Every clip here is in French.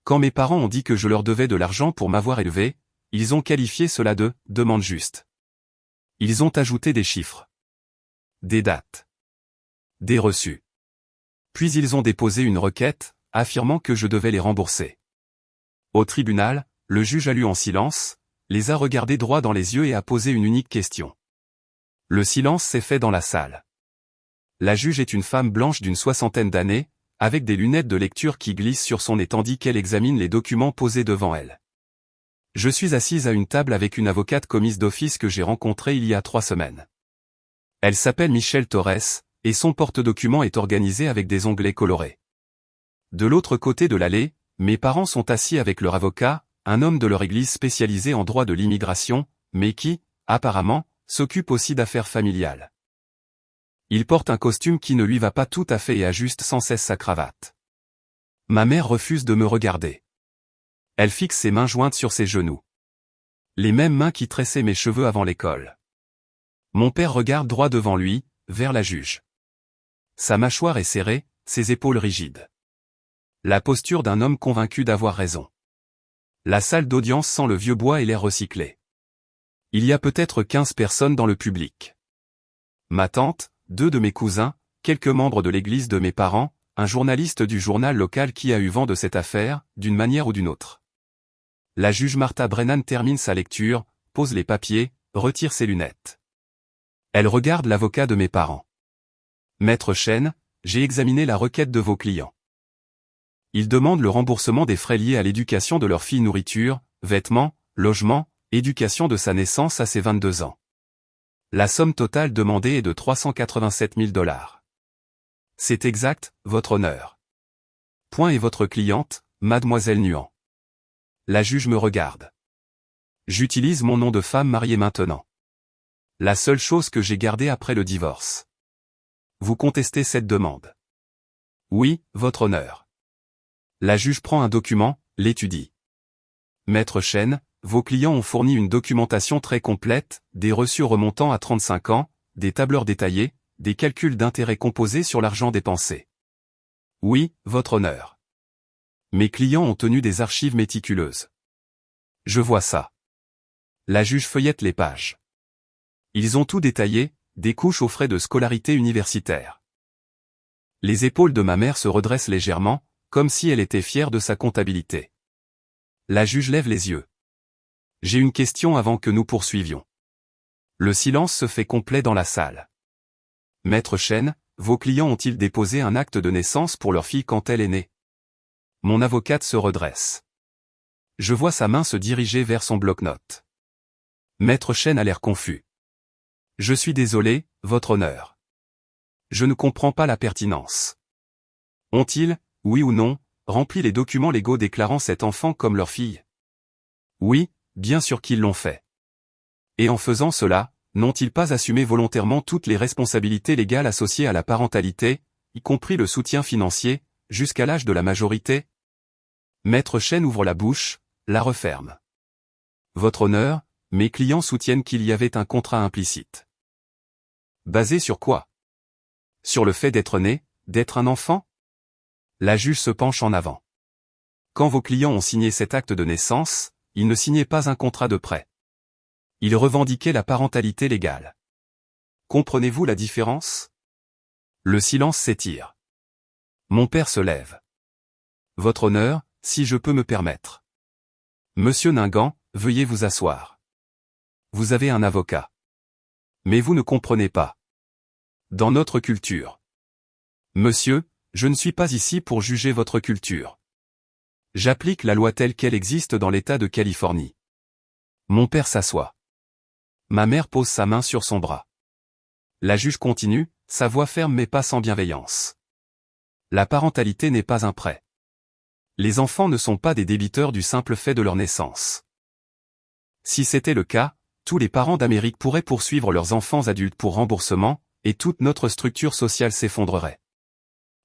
Quand mes parents ont dit que je leur devais de l'argent pour m'avoir élevé, ils ont qualifié cela de « demande juste ». Ils ont ajouté des chiffres, des dates, des reçus. Puis ils ont déposé une requête, affirmant que je devais les rembourser. Au tribunal, le juge a lu en silence, les a regardés droit dans les yeux et a posé une unique question. Le silence s'est fait dans la salle. La juge est une femme blanche d'une 60aine d'années, avec des lunettes de lecture qui glissent sur son nez tandis qu'elle examine les documents posés devant elle. Je suis assise à une table avec une avocate commise d'office que j'ai rencontrée il y a 3 semaines. Elle s'appelle Michelle Torres, et son porte-document est organisé avec des onglets colorés. De l'autre côté de l'allée, mes parents sont assis avec leur avocat, un homme de leur église spécialisé en droit de l'immigration, mais qui, apparemment, s'occupe aussi d'affaires familiales. Il porte un costume qui ne lui va pas tout à fait et ajuste sans cesse sa cravate. Ma mère refuse de me regarder. Elle fixe ses mains jointes sur ses genoux. Les mêmes mains qui tressaient mes cheveux avant l'école. Mon père regarde droit devant lui, vers la juge. Sa mâchoire est serrée, ses épaules rigides. La posture d'un homme convaincu d'avoir raison. La salle d'audience sent le vieux bois et l'air recyclé. Il y a peut-être 15 personnes dans le public. Ma tante, 2 de mes cousins, quelques membres de l'église de mes parents, un journaliste du journal local qui a eu vent de cette affaire, d'une manière ou d'une autre. La juge Martha Brennan termine sa lecture, pose les papiers, retire ses lunettes. Elle regarde l'avocat de mes parents. Maître Chen, j'ai examiné la requête de vos clients. Ils demandent le remboursement des frais liés à l'éducation de leur fille, nourriture, vêtements, logement, éducation de sa naissance à ses 22 ans. La somme totale demandée est de 387 000 $. C'est exact, votre honneur. Point est votre cliente, mademoiselle Nuan. La juge me regarde. J'utilise mon nom de femme mariée maintenant. La seule chose que j'ai gardée après le divorce. Vous contestez cette demande? Oui, votre honneur. La juge prend un document, l'étudie. Maître Chen, vos clients ont fourni une documentation très complète, des reçus remontant à 35 ans, des tableurs détaillés, des calculs d'intérêts composés sur l'argent dépensé. Oui, votre honneur. Mes clients ont tenu des archives méticuleuses. Je vois ça. La juge feuillette les pages. Ils ont tout détaillé, des couches aux frais de scolarité universitaire. Les épaules de ma mère se redressent légèrement, comme si elle était fière de sa comptabilité. La juge lève les yeux. J'ai une question avant que nous poursuivions. Le silence se fait complet dans la salle. Maître Chen, vos clients ont-ils déposé un acte de naissance pour leur fille quand elle est née? Mon avocate se redresse. Je vois sa main se diriger vers son bloc-notes. Maître Chen a l'air confus. Je suis désolé, votre honneur. Je ne comprends pas la pertinence. Ont-ils, oui ou non, rempli les documents légaux déclarant cet enfant comme leur fille? Oui, bien sûr qu'ils l'ont fait. Et en faisant cela, n'ont-ils pas assumé volontairement toutes les responsabilités légales associées à la parentalité, y compris le soutien financier, jusqu'à l'âge de la majorité? Maître Chen ouvre la bouche, la referme. Votre honneur, mes clients soutiennent qu'il y avait un contrat implicite. Basé sur quoi? Sur le fait d'être né, d'être un enfant? La juge se penche en avant. Quand vos clients ont signé cet acte de naissance, ils ne signaient pas un contrat de prêt. Ils revendiquaient la parentalité légale. Comprenez-vous la différence? Le silence s'étire. Mon père se lève. Votre honneur, si je peux me permettre. Monsieur Ningan, veuillez vous asseoir. Vous avez un avocat. Mais vous ne comprenez pas. Dans notre culture. Monsieur, je ne suis pas ici pour juger votre culture. J'applique la loi telle qu'elle existe dans l'État de Californie. Mon père s'assoit. Ma mère pose sa main sur son bras. La juge continue, sa voix ferme mais pas sans bienveillance. La parentalité n'est pas un prêt. Les enfants ne sont pas des débiteurs du simple fait de leur naissance. Si c'était le cas, tous les parents d'Amérique pourraient poursuivre leurs enfants adultes pour remboursement, et toute notre structure sociale s'effondrerait.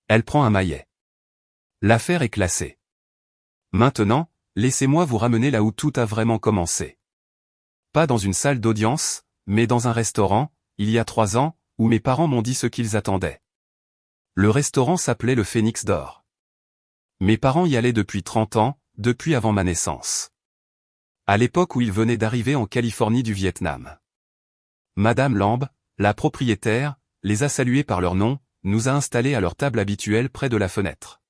Elle prend un maillet. L'affaire est classée. Maintenant, laissez-moi vous ramener là où tout a vraiment commencé. Pas dans une salle d'audience, mais dans un restaurant, il y a 3 ans, où mes parents m'ont dit ce qu'ils attendaient. Le restaurant s'appelait le Phénix d'Or. Mes parents y allaient depuis 30 ans, depuis avant ma naissance. À l'époque où il venait d'arriver en Californie du Vietnam. Madame Lamb, la propriétaire, les a salués par leur nom, nous a installés à leur table habituelle près de la fenêtre.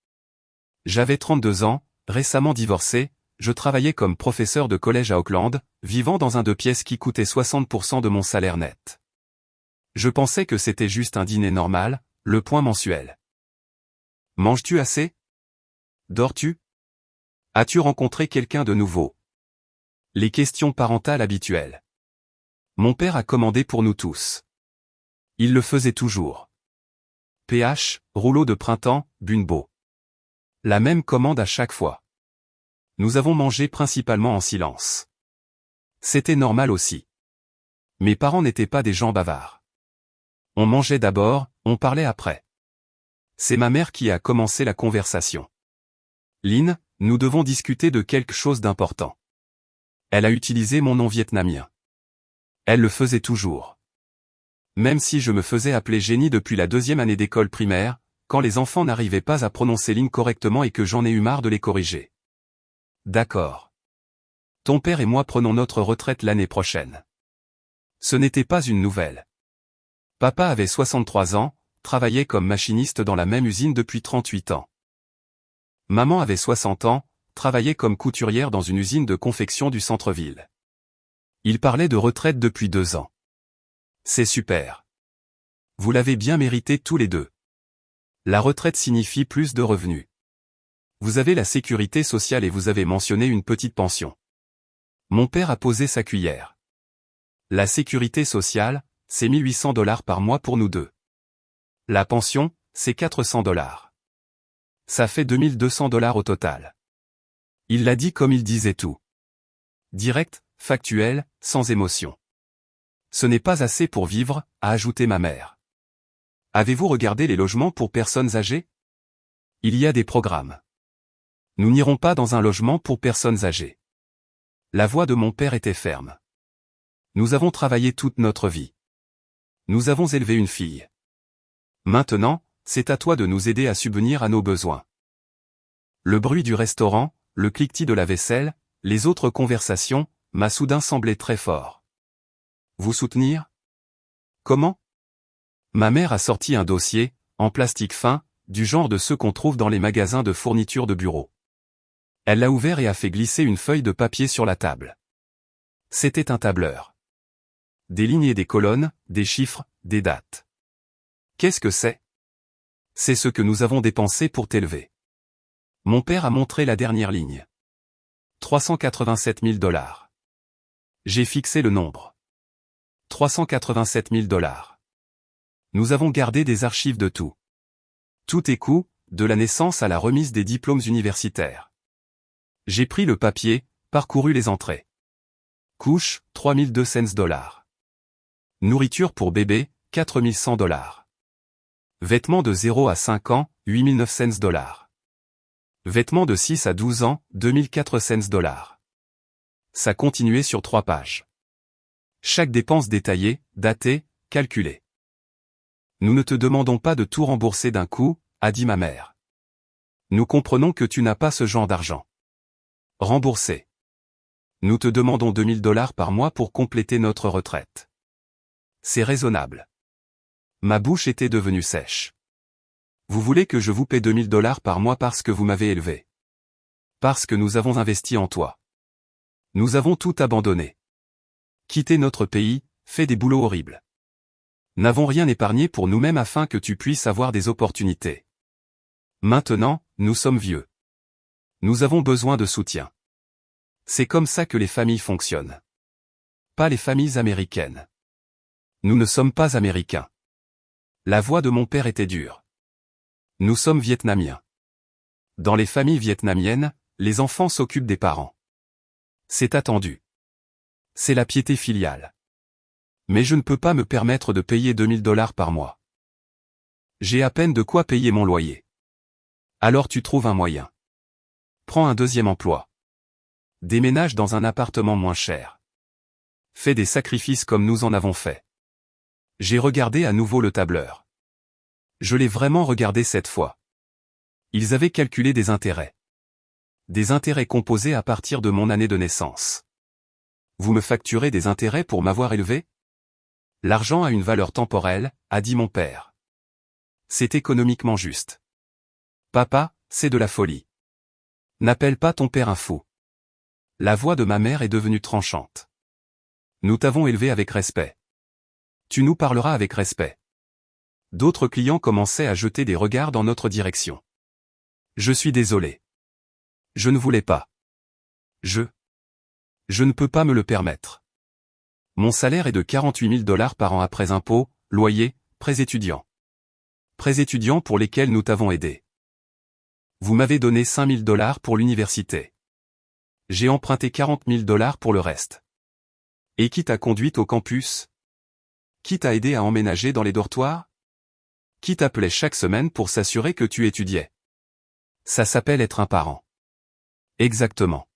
J'avais 32 ans, récemment divorcé, je travaillais comme professeur de collège à Auckland, vivant dans un 2 pièces qui coûtait 60% de mon salaire net. Je pensais que c'était juste un dîner normal, le point mensuel. Manges-tu assez? Dors-tu? As-tu rencontré quelqu'un de nouveau? Les questions parentales habituelles. Mon père a commandé pour nous tous. Il le faisait toujours. PH, rouleau de printemps, Bunbo. La même commande à chaque fois. Nous avons mangé principalement en silence. C'était normal aussi. Mes parents n'étaient pas des gens bavards. On mangeait d'abord, on parlait après. C'est ma mère qui a commencé la conversation. Lynn, nous devons discuter de quelque chose d'important. Elle a utilisé mon nom vietnamien. Elle le faisait toujours. Même si je me faisais appeler Jenny depuis la 2e année d'école primaire, quand les enfants n'arrivaient pas à prononcer Lynn correctement et que j'en ai eu marre de les corriger. D'accord. Ton père et moi prenons notre retraite l'année prochaine. Ce n'était pas une nouvelle. Papa avait 63 ans, travaillait comme machiniste dans la même usine depuis 38 ans. Maman avait 60 ans, travaillait comme couturière dans une usine de confection du centre-ville. Il parlait de retraite depuis 2 ans. C'est super. Vous l'avez bien mérité tous les deux. La retraite signifie plus de revenus. Vous avez la sécurité sociale et vous avez mentionné une petite pension. Mon père a posé sa cuillère. La sécurité sociale, c'est $1 800 par mois pour nous deux. La pension, c'est $400. Ça fait $2 200 au total. Il l'a dit comme il disait tout. Direct, factuel, sans émotion. Ce n'est pas assez pour vivre, a ajouté ma mère. Avez-vous regardé les logements pour personnes âgées? Il y a des programmes. Nous n'irons pas dans un logement pour personnes âgées. La voix de mon père était ferme. Nous avons travaillé toute notre vie. Nous avons élevé une fille. Maintenant, c'est à toi de nous aider à subvenir à nos besoins. Le bruit du restaurant, le cliquetis de la vaisselle, les autres conversations, m'a soudain semblé très fort. Vous soutenir? Comment? Ma mère a sorti un dossier, en plastique fin, du genre de ceux qu'on trouve dans les magasins de fournitures de bureau. Elle l'a ouvert et a fait glisser une feuille de papier sur la table. C'était un tableur. Des lignes et des colonnes, des chiffres, des dates. Qu'est-ce que c'est? C'est ce que nous avons dépensé pour t'élever. Mon père a montré la dernière ligne. 387 000 $. J'ai fixé le nombre. 387 000 $. Nous avons gardé des archives de tout. Tous tes coûts, de la naissance à la remise des diplômes universitaires. J'ai pris le papier, parcouru les entrées. Couche, 3200 $. Nourriture pour bébé, 4100 $. Vêtements de 0 à 5 ans, 8900 $. Vêtements de 6 à 12 ans, 2400 $. Ça continuait sur 3 pages. Chaque dépense détaillée, datée, calculée. Nous ne te demandons pas de tout rembourser d'un coup, a dit ma mère. Nous comprenons que tu n'as pas ce genre d'argent. Rembourser. Nous te demandons $2000 par mois pour compléter notre retraite. C'est raisonnable. Ma bouche était devenue sèche. Vous voulez que je vous paie $2000 par mois parce que vous m'avez élevé. Parce que nous avons investi en toi. Nous avons tout abandonné. Quitté notre pays, fait des boulots horribles. N'avons rien épargné pour nous-mêmes afin que tu puisses avoir des opportunités. Maintenant, nous sommes vieux. Nous avons besoin de soutien. C'est comme ça que les familles fonctionnent. Pas les familles américaines. Nous ne sommes pas américains. La voix de mon père était dure. Nous sommes vietnamiens. Dans les familles vietnamiennes, les enfants s'occupent des parents. C'est attendu. C'est la piété filiale. Mais je ne peux pas me permettre de payer $2000 par mois. J'ai à peine de quoi payer mon loyer. Alors tu trouves un moyen. Prends un deuxième emploi. Déménage dans un appartement moins cher. Fais des sacrifices comme nous en avons fait. J'ai regardé à nouveau le tableur. Je l'ai vraiment regardé cette fois. Ils avaient calculé des intérêts. Des intérêts composés à partir de mon année de naissance. Vous me facturez des intérêts pour m'avoir élevé? L'argent a une valeur temporelle, a dit mon père. C'est économiquement juste. Papa, c'est de la folie. N'appelle pas ton père un fou. La voix de ma mère est devenue tranchante. Nous t'avons élevé avec respect. Tu nous parleras avec respect. D'autres clients commençaient à jeter des regards dans notre direction. Je suis désolé. Je ne voulais pas. Je ne peux pas me le permettre. Mon salaire est de 48 000 $ par an après impôts, loyer, prêts étudiants. Prêts étudiants pour lesquels nous t'avons aidé. Vous m'avez donné 5 000 $ pour l'université. J'ai emprunté 40 000 $ pour le reste. Et qui t'a conduite au campus? Qui t'a aidé à emménager dans les dortoirs? Qui t'appelait chaque semaine pour s'assurer que tu étudiais? Ça s'appelle être un parent. Exactement.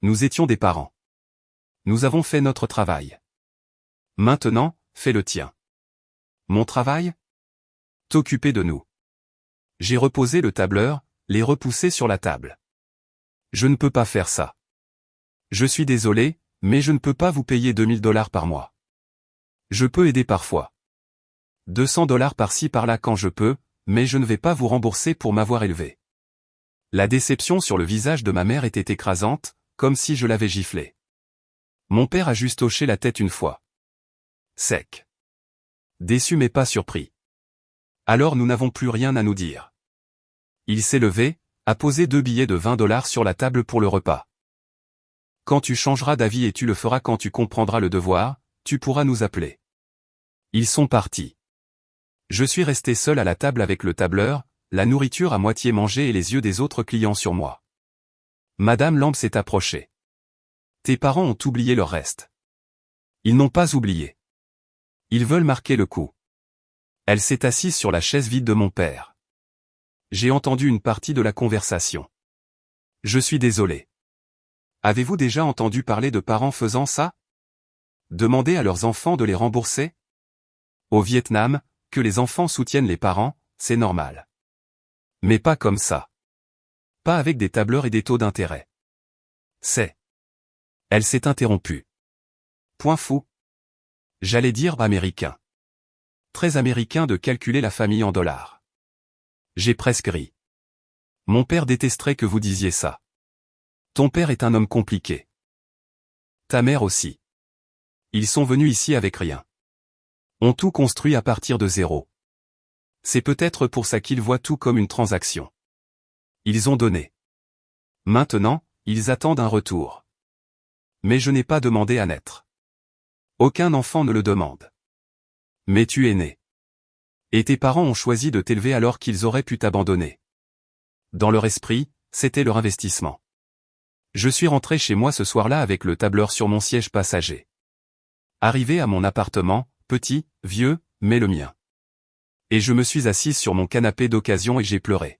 Nous étions des parents. Nous avons fait notre travail. Maintenant, fais le tien. Mon travail? T'occuper de nous. J'ai reposé le tableur, les repoussé sur la table. Je ne peux pas faire ça. Je suis désolé, mais je ne peux pas vous payer 2 000 $ par mois. Je peux aider parfois. 200 $ par-ci par-là quand je peux, mais je ne vais pas vous rembourser pour m'avoir élevé. La déception sur le visage de ma mère était écrasante, comme si je l'avais giflée. Mon père a juste hoché la tête une fois. Sec. Déçu mais pas surpris. Alors nous n'avons plus rien à nous dire. Il s'est levé, a posé 2 billets de 20 $ sur la table pour le repas. Quand tu changeras d'avis et tu le feras quand tu comprendras le devoir, tu pourras nous appeler. Ils sont partis. Je suis resté seul à la table avec le tableur, la nourriture à moitié mangée et les yeux des autres clients sur moi. Madame Lamb s'est approchée. Tes parents ont oublié leur reste. Ils n'ont pas oublié. Ils veulent marquer le coup. Elle s'est assise sur la chaise vide de mon père. J'ai entendu une partie de la conversation. Je suis désolé. Avez-vous déjà entendu parler de parents faisant ça? Demander à leurs enfants de les rembourser? Au Vietnam, que les enfants soutiennent les parents, c'est normal. Mais pas comme ça. Pas avec des tableurs et des taux d'intérêt. C'est. Elle s'est interrompue. Point fou. J'allais dire américain. Très américain de calculer la famille en dollars. J'ai presque ri. Mon père détesterait que vous disiez ça. Ton père est un homme compliqué. Ta mère aussi. Ils sont venus ici avec rien. Ont tout construit à partir de zéro. C'est peut-être pour ça qu'ils voient tout comme une transaction. Ils ont donné. Maintenant, ils attendent un retour. Mais je n'ai pas demandé à naître. Aucun enfant ne le demande. Mais tu es né. Et tes parents ont choisi de t'élever alors qu'ils auraient pu t'abandonner. Dans leur esprit, c'était leur investissement. Je suis rentré chez moi ce soir-là avec le tableur sur mon siège passager. Arrivé à mon appartement, petit, vieux, mais le mien. Et je me suis assise sur mon canapé d'occasion et j'ai pleuré.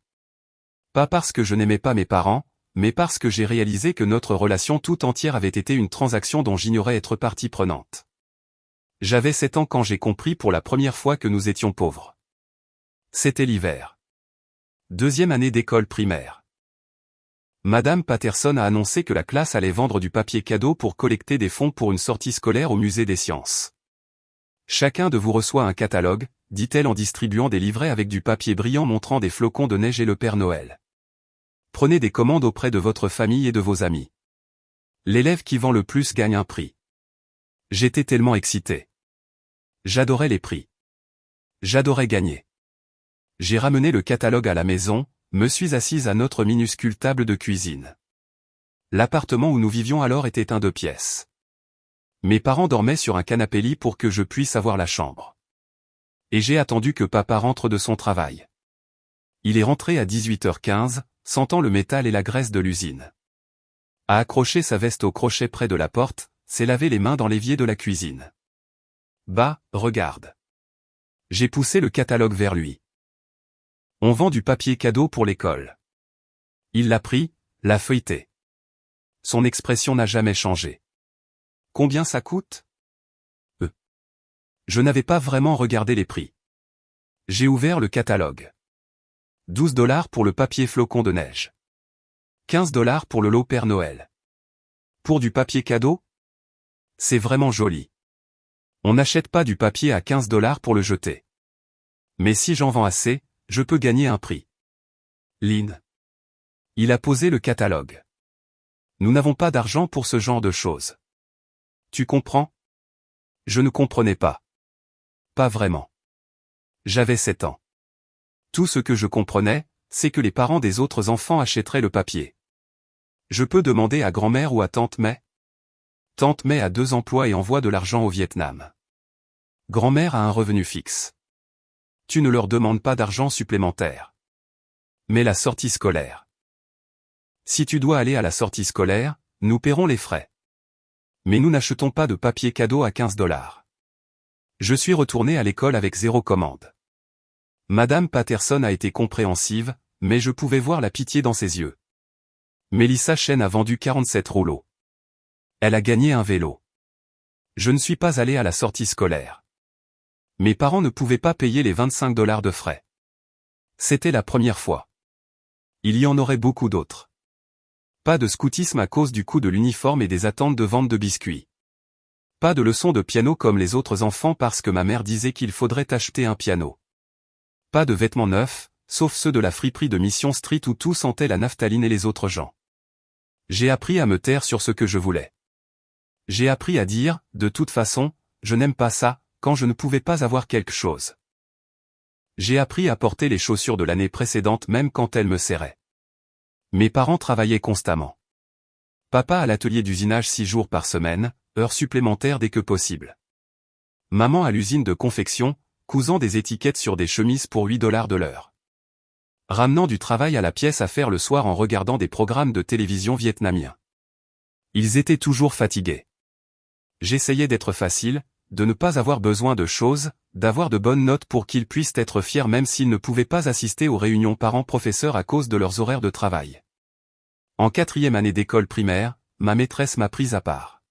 Pas parce que je n'aimais pas mes parents, mais parce que j'ai réalisé que notre relation tout entière avait été une transaction dont j'ignorais être partie prenante. J'avais 7 ans quand j'ai compris pour la première fois que nous étions pauvres. C'était l'hiver. 2e année d'école primaire. Madame Patterson a annoncé que la classe allait vendre du papier cadeau pour collecter des fonds pour une sortie scolaire au musée des sciences. Chacun de vous reçoit un catalogue, dit-elle en distribuant des livrets avec du papier brillant montrant des flocons de neige et le Père Noël. Prenez des commandes auprès de votre famille et de vos amis. L'élève qui vend le plus gagne un prix. J'étais tellement excité. J'adorais les prix. J'adorais gagner. J'ai ramené le catalogue à la maison, me suis assise à notre minuscule table de cuisine. L'appartement où nous vivions alors était un 2 pièces. Mes parents dormaient sur un canapé-lit pour que je puisse avoir la chambre. Et j'ai attendu que papa rentre de son travail. Il est rentré à 18h15, sentant le métal et la graisse de l'usine. A accroché sa veste au crochet près de la porte, s'est lavé les mains dans l'évier de la cuisine. Bah, regarde. J'ai poussé le catalogue vers lui. On vend du papier cadeau pour l'école. Il l'a pris, l'a feuilleté. Son expression n'a jamais changé. Combien ça coûte? Je n'avais pas vraiment regardé les prix. J'ai ouvert le catalogue. 12 $ pour le papier flocon de neige. $15 pour le lot Père Noël. Pour du papier cadeau? C'est vraiment joli. On n'achète pas du papier à $15 pour le jeter. Mais si j'en vends assez, je peux gagner un prix. Lynn. Il a posé le catalogue. Nous n'avons pas d'argent pour ce genre de choses. Tu comprends? Je ne comprenais pas. Pas vraiment. J'avais 7 ans. Tout ce que je comprenais, c'est que les parents des autres enfants achèteraient le papier. Je peux demander à grand-mère ou à tante May? Tante May a 2 emplois et envoie de l'argent au Vietnam. Grand-mère a un revenu fixe. Tu ne leur demandes pas d'argent supplémentaire. Mais la sortie scolaire. Si tu dois aller à la sortie scolaire, nous paierons les frais. Mais nous n'achetons pas de papier cadeau à $15. Je suis retourné à l'école avec 0 commande. Madame Patterson a été compréhensive, mais je pouvais voir la pitié dans ses yeux. Mélissa Chen a vendu 47 rouleaux. Elle a gagné un vélo. Je ne suis pas allé à la sortie scolaire. Mes parents ne pouvaient pas payer les $25 de frais. C'était la première fois. Il y en aurait beaucoup d'autres. Pas de scoutisme à cause du coût de l'uniforme et des attentes de vente de biscuits. Pas de leçons de piano comme les autres enfants parce que ma mère disait qu'il faudrait acheter un piano. Pas de vêtements neufs, sauf ceux de la friperie de Mission Street où tout sentait la naphtaline et les autres gens. J'ai appris à me taire sur ce que je voulais. J'ai appris à dire, de toute façon, je n'aime pas ça, quand je ne pouvais pas avoir quelque chose. J'ai appris à porter les chaussures de l'année précédente même quand elles me serraient. Mes parents travaillaient constamment. Papa à l'atelier d'usinage 6 jours par semaine, heures supplémentaires dès que possible. Maman à l'usine de confection, cousant des étiquettes sur des chemises pour $8 de l'heure. Ramenant du travail à la pièce à faire le soir en regardant des programmes de télévision vietnamiens. Ils étaient toujours fatigués. J'essayais d'être facile, de ne pas avoir besoin de choses, d'avoir de bonnes notes pour qu'ils puissent être fiers même s'ils ne pouvaient pas assister aux réunions parents-professeurs à cause de leurs horaires de travail. En 4e année d'école primaire, ma maîtresse m'a prise à part.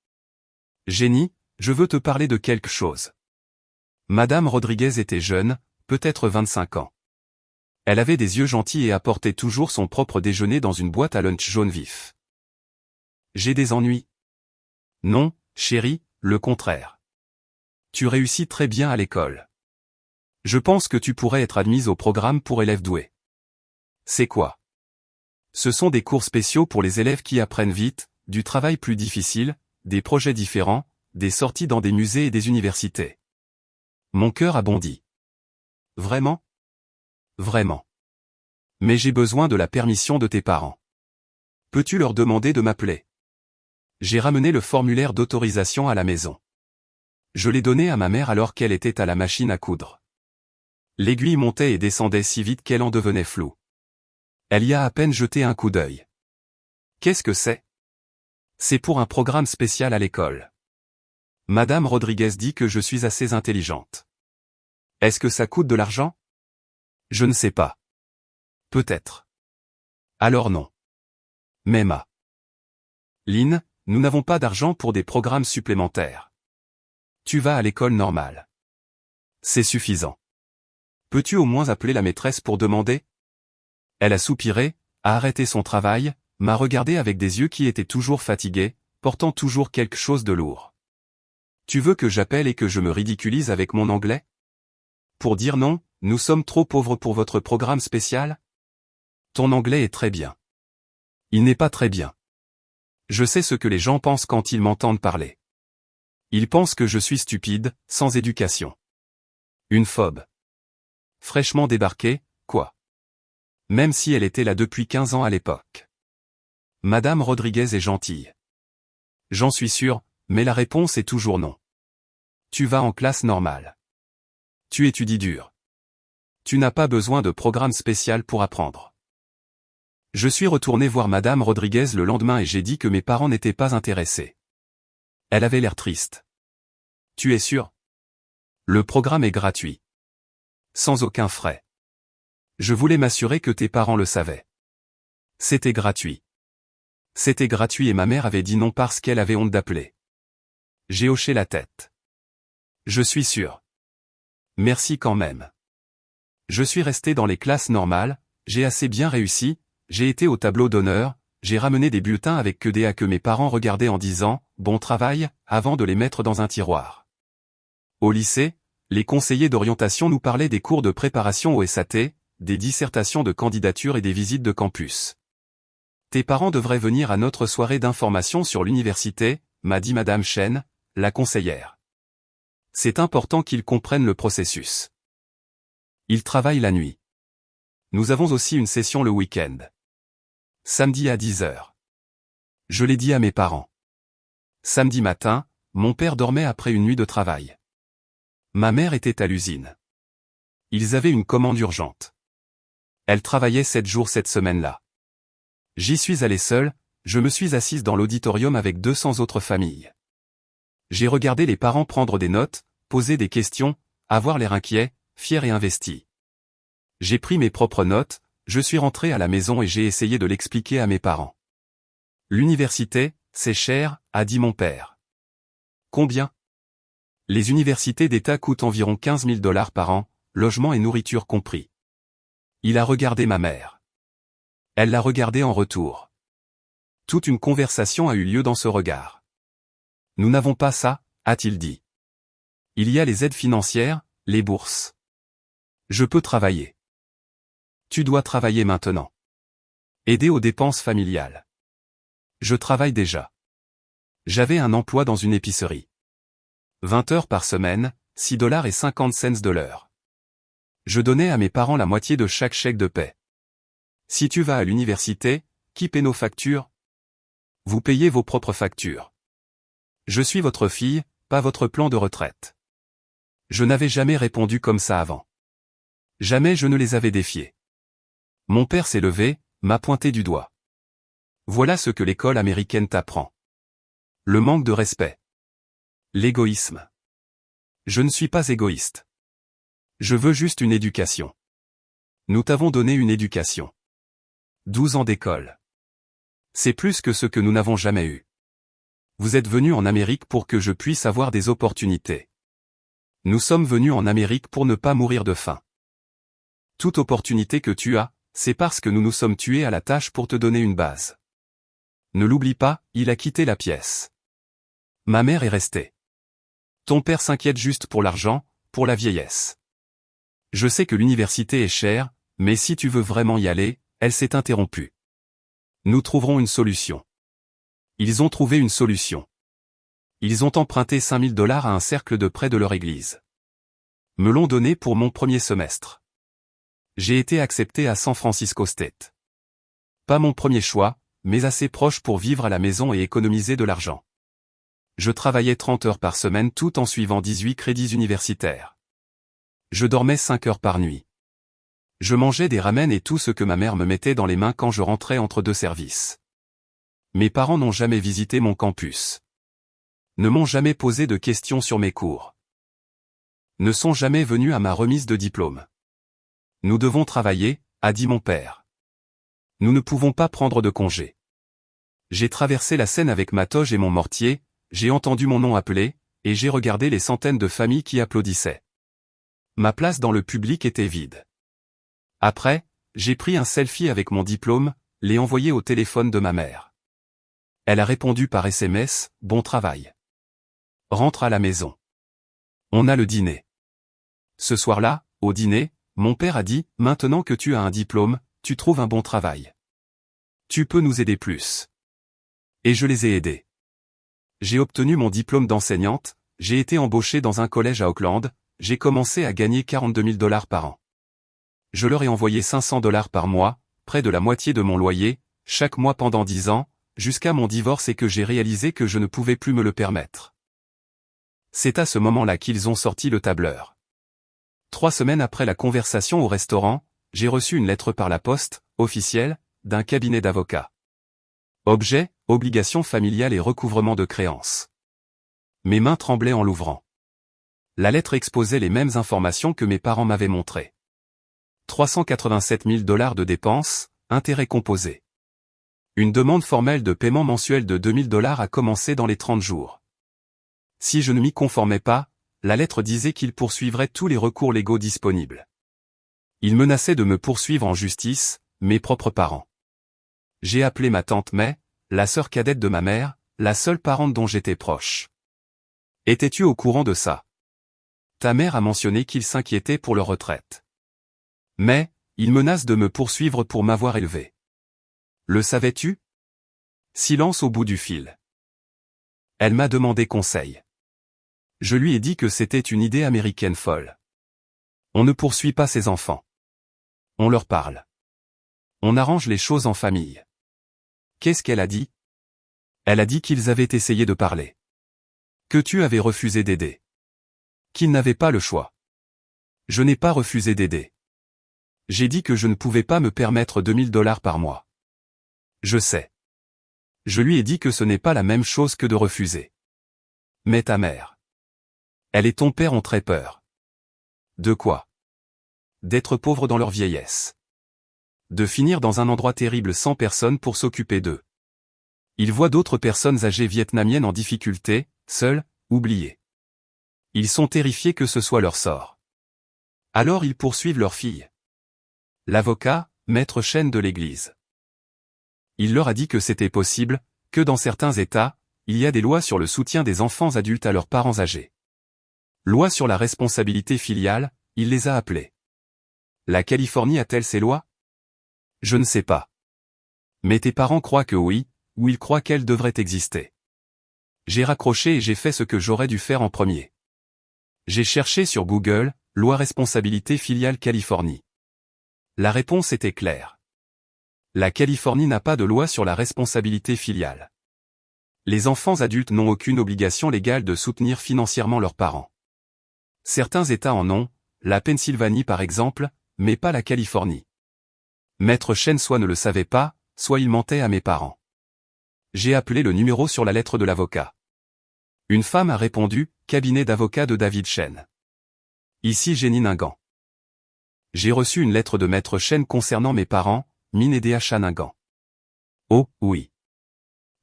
Jenny, je veux te parler de quelque chose. Madame Rodriguez était jeune, peut-être 25 ans. Elle avait des yeux gentils et apportait toujours son propre déjeuner dans une boîte à lunch jaune vif. J'ai des ennuis? Non, chérie, le contraire. Tu réussis très bien à l'école. Je pense que tu pourrais être admise au programme pour élèves doués. C'est quoi? Ce sont des cours spéciaux pour les élèves qui apprennent vite, du travail plus difficile, des projets différents, des sorties dans des musées et des universités. Mon cœur a bondi. Vraiment? Vraiment. Mais j'ai besoin de la permission de tes parents. Peux-tu leur demander de m'appeler? J'ai ramené le formulaire d'autorisation à la maison. Je l'ai donné à ma mère alors qu'elle était à la machine à coudre. L'aiguille montait et descendait si vite qu'elle en devenait floue. Elle y a à peine jeté un coup d'œil. Qu'est-ce que c'est? C'est pour un programme spécial à l'école. Madame Rodriguez dit que je suis assez intelligente. Est-ce que ça coûte de l'argent? Je ne sais pas. Peut-être. Alors non. Mais Lynn, nous n'avons pas d'argent pour des programmes supplémentaires. Tu vas à l'école normale. C'est suffisant. Peux-tu au moins appeler la maîtresse pour demander? Elle a soupiré, a arrêté son travail, m'a regardé avec des yeux qui étaient toujours fatigués, portant toujours quelque chose de lourd. Tu veux que j'appelle et que je me ridiculise avec mon anglais? Pour dire non, nous sommes trop pauvres pour votre programme spécial? Ton anglais est très bien. Il n'est pas très bien. Je sais ce que les gens pensent quand ils m'entendent parler. Ils pensent que je suis stupide, sans éducation. Une phobe. Fraîchement débarquée, quoi. Même si elle était là depuis 15 ans à l'époque. Madame Rodriguez est gentille. J'en suis sûr, mais la réponse est toujours non. Tu vas en classe normale. Tu étudies dur. Tu n'as pas besoin de programme spécial pour apprendre. Je suis retourné voir Madame Rodriguez le lendemain et j'ai dit que mes parents n'étaient pas intéressés. Elle avait l'air triste. Tu es sûr? Le programme est gratuit. Sans aucun frais. Je voulais m'assurer que tes parents le savaient. C'était gratuit. C'était gratuit et ma mère avait dit non parce qu'elle avait honte d'appeler. J'ai hoché la tête. Je suis sûr. Merci quand même. Je suis resté dans les classes normales, j'ai assez bien réussi, j'ai été au tableau d'honneur, j'ai ramené des bulletins avec que mes parents regardaient en disant « Bon travail » avant de les mettre dans un tiroir. Au lycée, les conseillers d'orientation nous parlaient des cours de préparation au SAT, des dissertations de candidature et des visites de campus. Tes parents devraient venir à notre soirée d'information sur l'université, m'a dit Madame Chen, la conseillère. C'est important qu'ils comprennent le processus. Ils travaillent la nuit. Nous avons aussi une session le week-end. Samedi à 10h. Je l'ai dit à mes parents. Samedi matin, mon père dormait après une nuit de travail. Ma mère était à l'usine. Ils avaient une commande urgente. Elle travaillait 7 jours cette semaine-là. J'y suis allé seul, je me suis assise dans l'auditorium avec 200 autres familles. J'ai regardé les parents prendre des notes, poser des questions, avoir l'air inquiet, fier et investi. J'ai pris mes propres notes, je suis rentré à la maison et j'ai essayé de l'expliquer à mes parents. L'université, c'est cher, a dit mon père. Combien? Les universités d'État coûtent environ 15 000 $ par an, logement et nourriture compris. Il a regardé ma mère. Elle l'a regardé en retour. Toute une conversation a eu lieu dans ce regard. Nous n'avons pas ça, a-t-il dit. Il y a les aides financières, les bourses. Je peux travailler. Tu dois travailler maintenant. Aider aux dépenses familiales. Je travaille déjà. J'avais un emploi dans une épicerie. 20 heures par semaine, 6,50 $ de l'heure. Je donnais à mes parents la moitié de chaque chèque de paie. Si tu vas à l'université, qui paie nos factures? Vous payez vos propres factures. Je suis votre fille, pas votre plan de retraite. Je n'avais jamais répondu comme ça avant. Jamais je ne les avais défiés. Mon père s'est levé, m'a pointé du doigt. Voilà ce que l'école américaine t'apprend. Le manque de respect. L'égoïsme. Je ne suis pas égoïste. Je veux juste une éducation. Nous t'avons donné une éducation. 12 ans d'école. C'est plus que ce que nous n'avons jamais eu. Vous êtes venu en Amérique pour que je puisse avoir des opportunités. Nous sommes venus en Amérique pour ne pas mourir de faim. Toute opportunité que tu as, c'est parce que nous nous sommes tués à la tâche pour te donner une base. Ne l'oublie pas, il a quitté la pièce. Ma mère est restée. Ton père s'inquiète juste pour l'argent, pour la vieillesse. Je sais que l'université est chère, mais si tu veux vraiment y aller, elle s'est interrompue. Nous trouverons une solution. Ils ont trouvé une solution. Ils ont emprunté 5 000 $ à un cercle de près de leur église. Me l'ont donné pour mon premier semestre. J'ai été accepté à San Francisco State. Pas mon premier choix, mais assez proche pour vivre à la maison et économiser de l'argent. Je travaillais 30 heures par semaine tout en suivant 18 crédits universitaires. Je dormais 5 heures par nuit. Je mangeais des ramen et tout ce que ma mère me mettait dans les mains quand je rentrais entre deux services. Mes parents n'ont jamais visité mon campus. Ne m'ont jamais posé de questions sur mes cours. Ne sont jamais venus à ma remise de diplôme. Nous devons travailler, a dit mon père. Nous ne pouvons pas prendre de congé. J'ai traversé la Seine avec ma toge et mon mortier, j'ai entendu mon nom appelé, et j'ai regardé les centaines de familles qui applaudissaient. Ma place dans le public était vide. Après, j'ai pris un selfie avec mon diplôme, l'ai envoyé au téléphone de ma mère. Elle a répondu par SMS, « Bon travail. Rentre à la maison. On a le dîner. » Ce soir-là, au dîner, mon père a dit, « Maintenant que tu as un diplôme, tu trouves un bon travail. Tu peux nous aider plus. » Et je les ai aidés. J'ai obtenu mon diplôme d'enseignante, j'ai été embauché dans un collège à Auckland, j'ai commencé à gagner 42 000 $ par an. Je leur ai envoyé 500 $ par mois, près de la moitié de mon loyer, chaque mois pendant 10 ans, jusqu'à mon divorce et que j'ai réalisé que je ne pouvais plus me le permettre. C'est à ce moment-là qu'ils ont sorti le tableur. 3 semaines après la conversation au restaurant, j'ai reçu une lettre par la poste, officielle, d'un cabinet d'avocats. Objet, obligation familiale et recouvrement de créances. Mes mains tremblaient en l'ouvrant. La lettre exposait les mêmes informations que mes parents m'avaient montrées. 387 000 $ de dépenses, intérêts composés. Une demande formelle de paiement mensuel de 2 000 $ a commencé dans les 30 jours. Si je ne m'y conformais pas, la lettre disait qu'il poursuivrait tous les recours légaux disponibles. Il menaçait de me poursuivre en justice, mes propres parents. J'ai appelé ma tante May, la sœur cadette de ma mère, la seule parente dont j'étais proche. Étais-tu au courant de ça? Ta mère a mentionné qu'il s'inquiétait pour leur retraite. Mais, il menace de me poursuivre pour m'avoir élevé. Le savais-tu? Silence au bout du fil. Elle m'a demandé conseil. Je lui ai dit que c'était une idée américaine folle. On ne poursuit pas ses enfants. On leur parle. On arrange les choses en famille. Qu'est-ce qu'elle a dit? Elle a dit qu'ils avaient essayé de parler. Que tu avais refusé d'aider. Qu'ils n'avaient pas le choix. Je n'ai pas refusé d'aider. J'ai dit que je ne pouvais pas me permettre $2000 par mois. Je sais. Je lui ai dit que ce n'est pas la même chose que de refuser. Mais ta mère. Elle et ton père ont très peur. De quoi? D'être pauvres dans leur vieillesse. De finir dans un endroit terrible sans personne pour s'occuper d'eux. Ils voient d'autres personnes âgées vietnamiennes en difficulté, seules, oubliées. Ils sont terrifiés que ce soit leur sort. Alors ils poursuivent leur fille. L'avocat, maître Chen de l'église. Il leur a dit que c'était possible, que dans certains États, il y a des lois sur le soutien des enfants adultes à leurs parents âgés. Loi sur la responsabilité filiale, il les a appelées. La Californie a-t-elle ces lois? Je ne sais pas. Mais tes parents croient que oui, ou ils croient qu'elles devraient exister. J'ai raccroché et j'ai fait ce que j'aurais dû faire en premier. J'ai cherché sur Google, loi responsabilité filiale Californie. La réponse était claire. La Californie n'a pas de loi sur la responsabilité filiale. Les enfants adultes n'ont aucune obligation légale de soutenir financièrement leurs parents. Certains États en ont, la Pennsylvanie par exemple, mais pas la Californie. Maître Chen soit ne le savait pas, soit il mentait à mes parents. J'ai appelé le numéro sur la lettre de l'avocat. Une femme a répondu, cabinet d'avocat de David Chen. Ici Jenny Ningan. J'ai reçu une lettre de Maître Chen concernant mes parents, Min et D.H. Ningan. Oh, oui.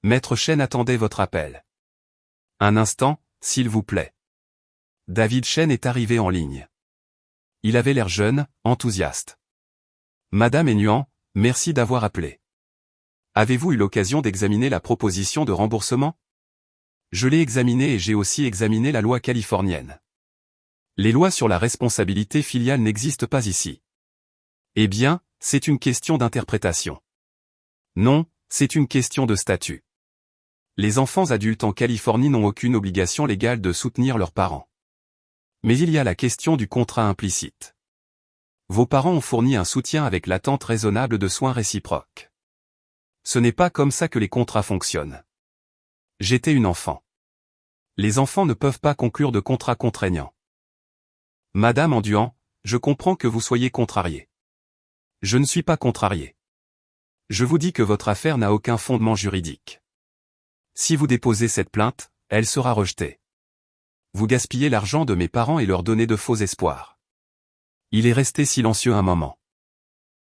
Maître Chen attendait votre appel. Un instant, s'il vous plaît. David Chen est arrivé en ligne. Il avait l'air jeune, enthousiaste. Madame Nguyen, merci d'avoir appelé. Avez-vous eu l'occasion d'examiner la proposition de remboursement? Je l'ai examinée et j'ai aussi examiné la loi californienne. Les lois sur la responsabilité filiale n'existent pas ici. Eh bien, c'est une question d'interprétation. Non, c'est une question de statut. Les enfants adultes en Californie n'ont aucune obligation légale de soutenir leurs parents. Mais il y a la question du contrat implicite. Vos parents ont fourni un soutien avec l'attente raisonnable de soins réciproques. Ce n'est pas comme ça que les contrats fonctionnent. J'étais une enfant. Les enfants ne peuvent pas conclure de contrats contraignants. Madame Anduan, je comprends que vous soyez contrariée. Je ne suis pas contrarié. Je vous dis que votre affaire n'a aucun fondement juridique. Si vous déposez cette plainte, elle sera rejetée. Vous gaspillez l'argent de mes parents et leur donnez de faux espoirs. Il est resté silencieux un moment.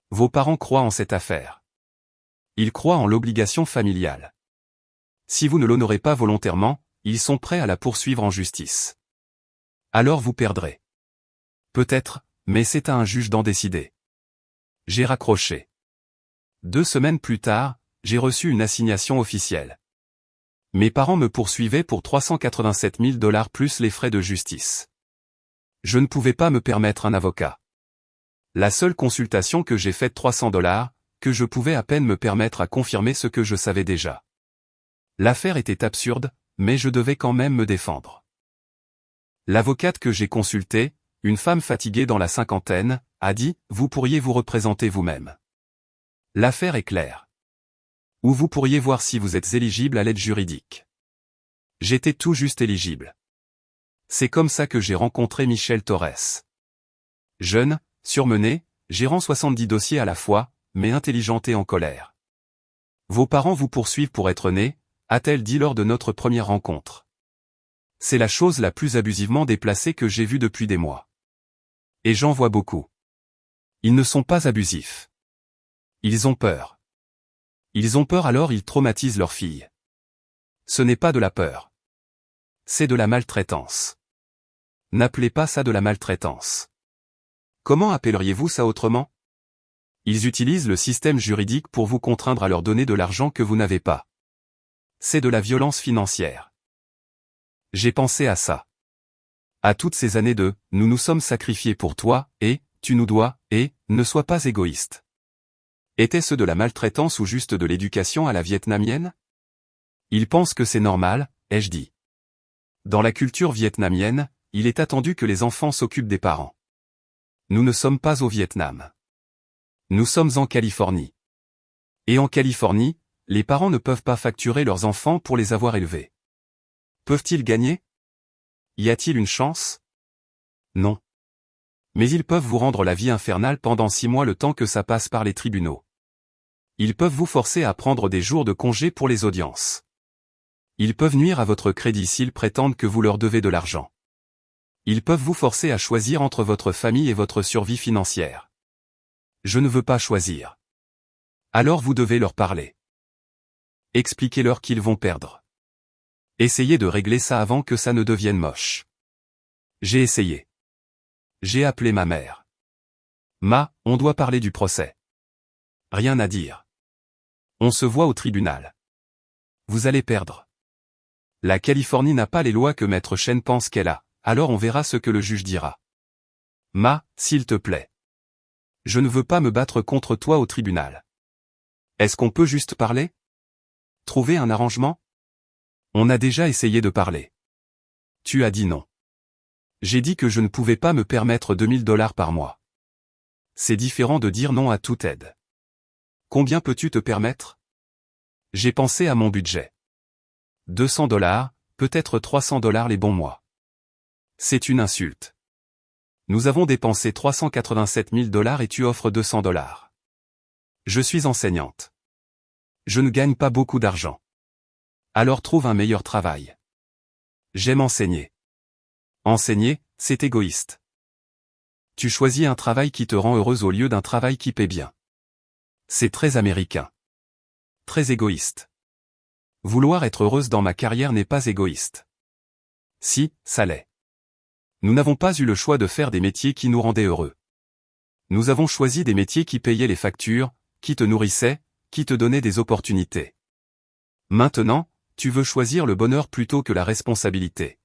Vos parents croient en cette affaire. Ils croient en l'obligation familiale. Si vous ne l'honorez pas volontairement, ils sont prêts à la poursuivre en justice. Alors vous perdrez. Peut-être, mais c'est à un juge d'en décider. J'ai raccroché. 2 semaines plus tard, j'ai reçu une assignation officielle. Mes parents me poursuivaient pour $387 000 plus les frais de justice. Je ne pouvais pas me permettre un avocat. La seule consultation que j'ai faite $300, que je pouvais à peine me permettre à confirmer ce que je savais déjà. L'affaire était absurde, mais je devais quand même me défendre. L'avocate que j'ai consultée, une femme fatiguée dans la cinquantaine, a dit « Vous pourriez vous représenter vous-même. L'affaire est claire. Ou vous pourriez voir si vous êtes éligible à l'aide juridique. » J'étais tout juste éligible. C'est comme ça que j'ai rencontré Michel Torres. Jeune, surmenée, gérant 70 dossiers à la fois, mais intelligente et en colère. « Vos parents vous poursuivent pour être nés », a-t-elle dit lors de notre première rencontre. C'est la chose la plus abusivement déplacée que j'ai vue depuis des mois. Et j'en vois beaucoup. Ils ne sont pas abusifs. Ils ont peur. Ils ont peur alors ils traumatisent leur fille. Ce n'est pas de la peur. C'est de la maltraitance. N'appelez pas ça de la maltraitance. Comment appelleriez-vous ça autrement? Ils utilisent le système juridique pour vous contraindre à leur donner de l'argent que vous n'avez pas. C'est de la violence financière. J'ai pensé à ça. À toutes ces années de « nous nous sommes sacrifiés pour toi » et « tu nous dois » et « ne sois pas égoïste ». Était-ce de la maltraitance ou juste de l'éducation à la vietnamienne? Ils pensent que c'est normal, ai-je dit. Dans la culture vietnamienne, il est attendu que les enfants s'occupent des parents. Nous ne sommes pas au Vietnam. Nous sommes en Californie. Et en Californie, les parents ne peuvent pas facturer leurs enfants pour les avoir élevés. Peuvent-ils gagner? Y a-t-il une chance? Non. Mais ils peuvent vous rendre la vie infernale pendant 6 mois le temps que ça passe par les tribunaux. Ils peuvent vous forcer à prendre des jours de congé pour les audiences. Ils peuvent nuire à votre crédit s'ils prétendent que vous leur devez de l'argent. Ils peuvent vous forcer à choisir entre votre famille et votre survie financière. Je ne veux pas choisir. Alors vous devez leur parler. Expliquez-leur qu'ils vont perdre. Essayez de régler ça avant que ça ne devienne moche. J'ai essayé. J'ai appelé ma mère. On doit parler du procès. Rien à dire. On se voit au tribunal. Vous allez perdre. La Californie n'a pas les lois que Maître Chen pense qu'elle a, alors on verra ce que le juge dira. S'il te plaît. Je ne veux pas me battre contre toi au tribunal. Est-ce qu'on peut juste parler? Trouver un arrangement? On a déjà essayé de parler. Tu as dit non. J'ai dit que je ne pouvais pas me permettre $2000 par mois. C'est différent de dire non à toute aide. Combien peux-tu te permettre? J'ai pensé à mon budget. $200, peut-être $300 les bons mois. C'est une insulte. Nous avons dépensé $387 000 et tu offres $200. Je suis enseignante. Je ne gagne pas beaucoup d'argent. Alors trouve un meilleur travail. J'aime enseigner. Enseigner, c'est égoïste. Tu choisis un travail qui te rend heureuse au lieu d'un travail qui paie bien. C'est très américain. Très égoïste. Vouloir être heureuse dans ma carrière n'est pas égoïste. Si, ça l'est. Nous n'avons pas eu le choix de faire des métiers qui nous rendaient heureux. Nous avons choisi des métiers qui payaient les factures, qui te nourrissaient, qui te donnaient des opportunités. Maintenant, tu veux choisir le bonheur plutôt que la responsabilité.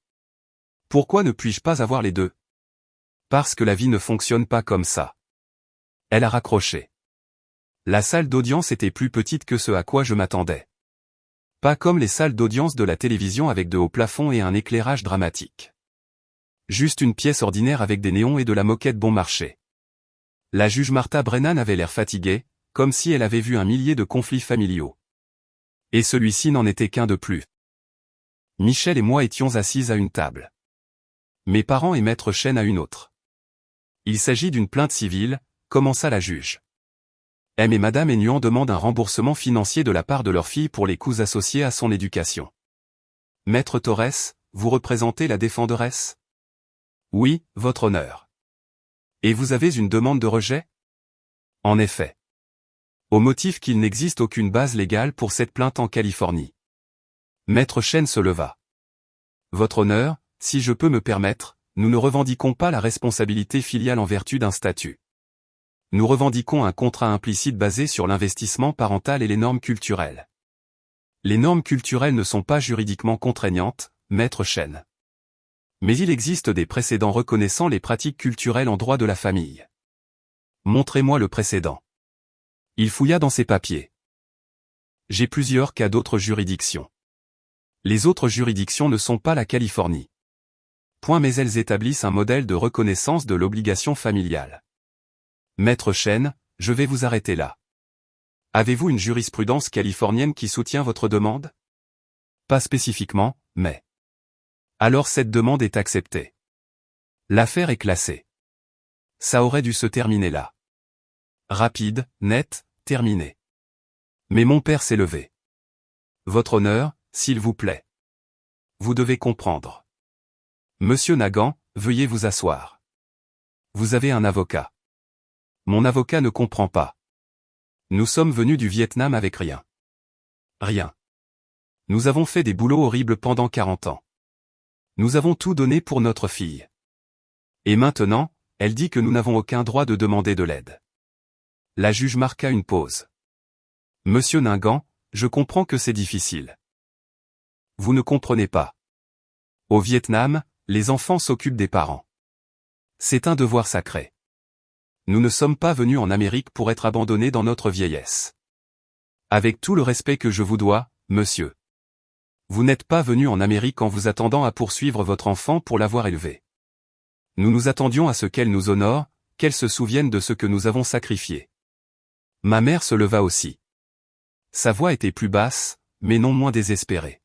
Pourquoi ne puis-je pas avoir les deux? Parce que la vie ne fonctionne pas comme ça. Elle a raccroché. La salle d'audience était plus petite que ce à quoi je m'attendais. Pas comme les salles d'audience de la télévision avec de hauts plafonds et un éclairage dramatique. Juste une pièce ordinaire avec des néons et de la moquette bon marché. La juge Martha Brennan avait l'air fatiguée, comme si elle avait vu 1 millier de conflits familiaux. Et celui-ci n'en était qu'un de plus. Michel et moi étions assises à une table. Mes parents et Maître Chen à une autre. Il s'agit d'une plainte civile, commença la juge. M et Madame Nguyen demandent un remboursement financier de la part de leur fille pour les coûts associés à son éducation. Maître Torres, vous représentez la défenderesse? Oui, votre honneur. Et vous avez une demande de rejet? En effet. Au motif qu'il n'existe aucune base légale pour cette plainte en Californie. Maître Chen se leva. Votre honneur, si je peux me permettre, nous ne revendiquons pas la responsabilité filiale en vertu d'un statut. Nous revendiquons un contrat implicite basé sur l'investissement parental et les normes culturelles. Les normes culturelles ne sont pas juridiquement contraignantes, Maître Chen. Mais il existe des précédents reconnaissant les pratiques culturelles en droit de la famille. Montrez-moi le précédent. Il fouilla dans ses papiers. J'ai plusieurs cas d'autres juridictions. Les autres juridictions ne sont pas la Californie. Mais elles établissent un modèle de reconnaissance de l'obligation familiale. Maître Chen, je vais vous arrêter là. Avez-vous une jurisprudence californienne qui soutient votre demande? Pas spécifiquement, mais... Alors cette demande est acceptée. L'affaire est classée. Ça aurait dû se terminer là. Rapide, net, terminé. Mais mon père s'est levé. Votre honneur, s'il vous plaît. Vous devez comprendre. Monsieur Nagant, veuillez vous asseoir. Vous avez un avocat. Mon avocat ne comprend pas. Nous sommes venus du Vietnam avec rien. Rien. Nous avons fait des boulots horribles pendant 40 ans. Nous avons tout donné pour notre fille. Et maintenant, elle dit que nous n'avons aucun droit de demander de l'aide. La juge marqua une pause. Monsieur Ningant, je comprends que c'est difficile. Vous ne comprenez pas. Au Vietnam, les enfants s'occupent des parents. C'est un devoir sacré. Nous ne sommes pas venus en Amérique pour être abandonnés dans notre vieillesse. Avec tout le respect que je vous dois, monsieur. Vous n'êtes pas venu en Amérique en vous attendant à poursuivre votre enfant pour l'avoir élevé. Nous nous attendions à ce qu'elle nous honore, qu'elle se souvienne de ce que nous avons sacrifié. Ma mère se leva aussi. Sa voix était plus basse, mais non moins désespérée.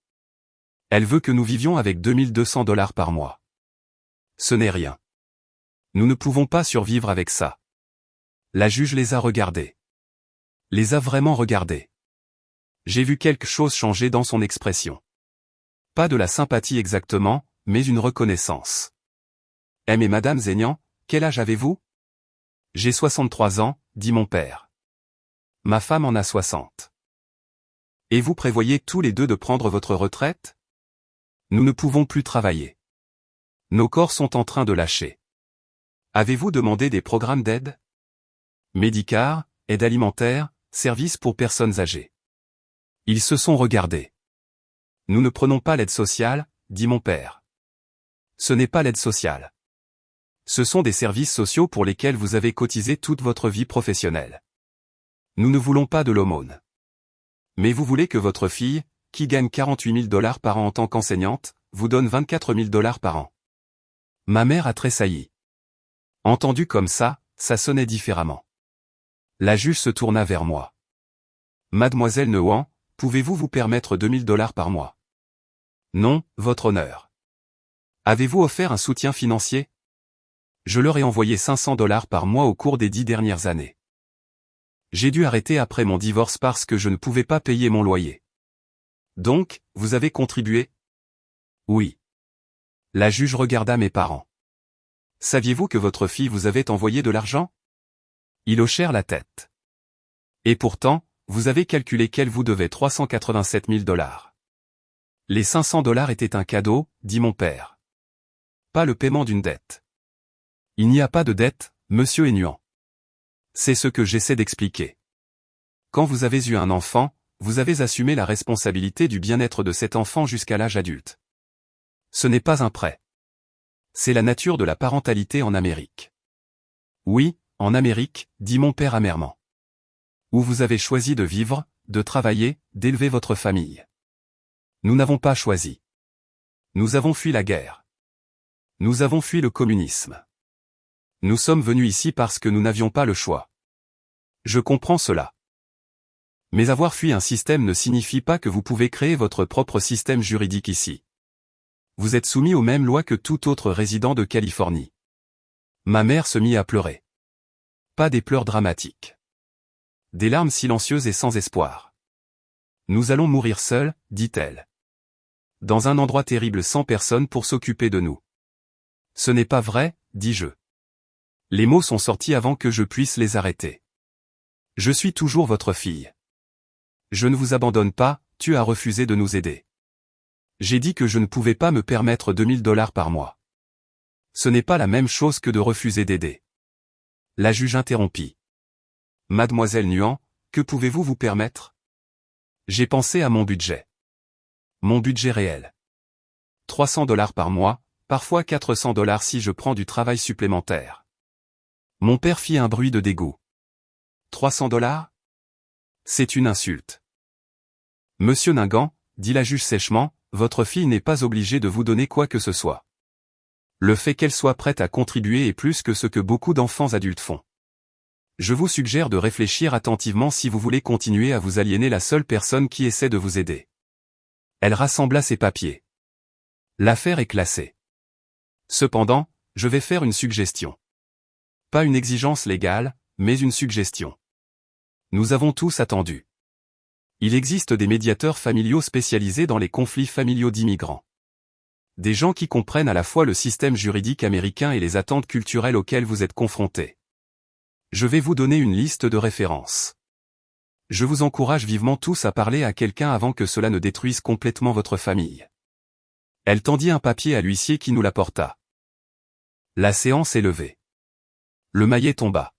Elle veut que nous vivions avec $2200 par mois. Ce n'est rien. Nous ne pouvons pas survivre avec ça. La juge les a regardés. Les a vraiment regardés. J'ai vu quelque chose changer dans son expression. Pas de la sympathie exactement, mais une reconnaissance. Mais Madame Zaignan, quel âge avez-vous? J'ai 63 ans, dit mon père. Ma femme en a 60. Et vous prévoyez tous les deux de prendre votre retraite? Nous ne pouvons plus travailler. Nos corps sont en train de lâcher. Avez-vous demandé des programmes d'aide? Médicare, aide alimentaire, services pour personnes âgées. Ils se sont regardés. Nous ne prenons pas l'aide sociale, dit mon père. Ce n'est pas l'aide sociale. Ce sont des services sociaux pour lesquels vous avez cotisé toute votre vie professionnelle. Nous ne voulons pas de l'aumône. Mais vous voulez que votre fille, qui gagne $48 000 par an en tant qu'enseignante, vous donne $24 000 par an. Ma mère a tressailli. Entendu comme ça sonnait différemment. La juge se tourna vers moi. Mademoiselle Neuan, pouvez-vous vous permettre $2000 par mois? Non, votre honneur. Avez-vous offert un soutien financier? Je leur ai envoyé $500 par mois au cours des 10 dernières années. J'ai dû arrêter après mon divorce parce que je ne pouvais pas payer mon loyer. Donc, vous avez contribué? Oui. La juge regarda mes parents. Saviez-vous que votre fille vous avait envoyé de l'argent? Ils hochèrent la tête. Et pourtant, vous avez calculé qu'elle vous devait $387 000. Les $500 étaient un cadeau, dit mon père. Pas le paiement d'une dette. Il n'y a pas de dette, monsieur Aignan. C'est ce que j'essaie d'expliquer. Quand vous avez eu un enfant, vous avez assumé la responsabilité du bien-être de cet enfant jusqu'à l'âge adulte. Ce n'est pas un prêt. C'est la nature de la parentalité en Amérique. Oui, en Amérique, dit mon père amèrement. Où vous avez choisi de vivre, de travailler, d'élever votre famille. Nous n'avons pas choisi. Nous avons fui la guerre. Nous avons fui le communisme. Nous sommes venus ici parce que nous n'avions pas le choix. Je comprends cela. Mais avoir fui un système ne signifie pas que vous pouvez créer votre propre système juridique ici. Vous êtes soumis aux mêmes lois que tout autre résident de Californie. Ma mère se mit à pleurer. Pas des pleurs dramatiques. Des larmes silencieuses et sans espoir. Nous allons mourir seuls, dit-elle. Dans un endroit terrible sans personne pour s'occuper de nous. Ce n'est pas vrai, dis-je. Les mots sont sortis avant que je puisse les arrêter. Je suis toujours votre fille. Je ne vous abandonne pas, tu as refusé de nous aider. J'ai dit que je ne pouvais pas me permettre $2000 par mois. Ce n'est pas la même chose que de refuser d'aider. La juge interrompit. Mademoiselle Nuan, que pouvez-vous vous permettre? J'ai pensé à mon budget. Mon budget réel. $300 par mois, parfois $400 si je prends du travail supplémentaire. Mon père fit un bruit de dégoût. $300? C'est une insulte. Monsieur Ningant, dit la juge sèchement, votre fille n'est pas obligée de vous donner quoi que ce soit. Le fait qu'elle soit prête à contribuer est plus que ce que beaucoup d'enfants adultes font. Je vous suggère de réfléchir attentivement si vous voulez continuer à vous aliéner la seule personne qui essaie de vous aider. Elle rassembla ses papiers. L'affaire est classée. Cependant, je vais faire une suggestion. Pas une exigence légale, mais une suggestion. Nous avons tous attendu. Il existe des médiateurs familiaux spécialisés dans les conflits familiaux d'immigrants. Des gens qui comprennent à la fois le système juridique américain et les attentes culturelles auxquelles vous êtes confrontés. Je vais vous donner une liste de références. Je vous encourage vivement tous à parler à quelqu'un avant que cela ne détruise complètement votre famille. Elle tendit un papier à l'huissier qui nous l'apporta. La séance est levée. Le maillet tomba.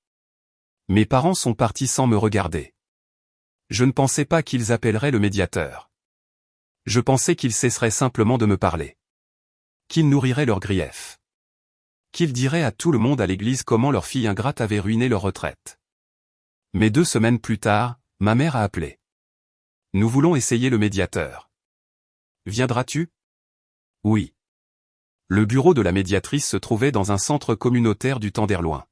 Mes parents sont partis sans me regarder. Je ne pensais pas qu'ils appelleraient le médiateur. Je pensais qu'ils cesseraient simplement de me parler. Qu'ils nourriraient leur grief. Qu'ils diraient à tout le monde à l'église comment leur fille ingrate avait ruiné leur retraite. Mais 2 semaines plus tard, ma mère a appelé. Nous voulons essayer le médiateur. Viendras-tu? Oui. Le bureau de la médiatrice se trouvait dans un centre communautaire du Tenderloin.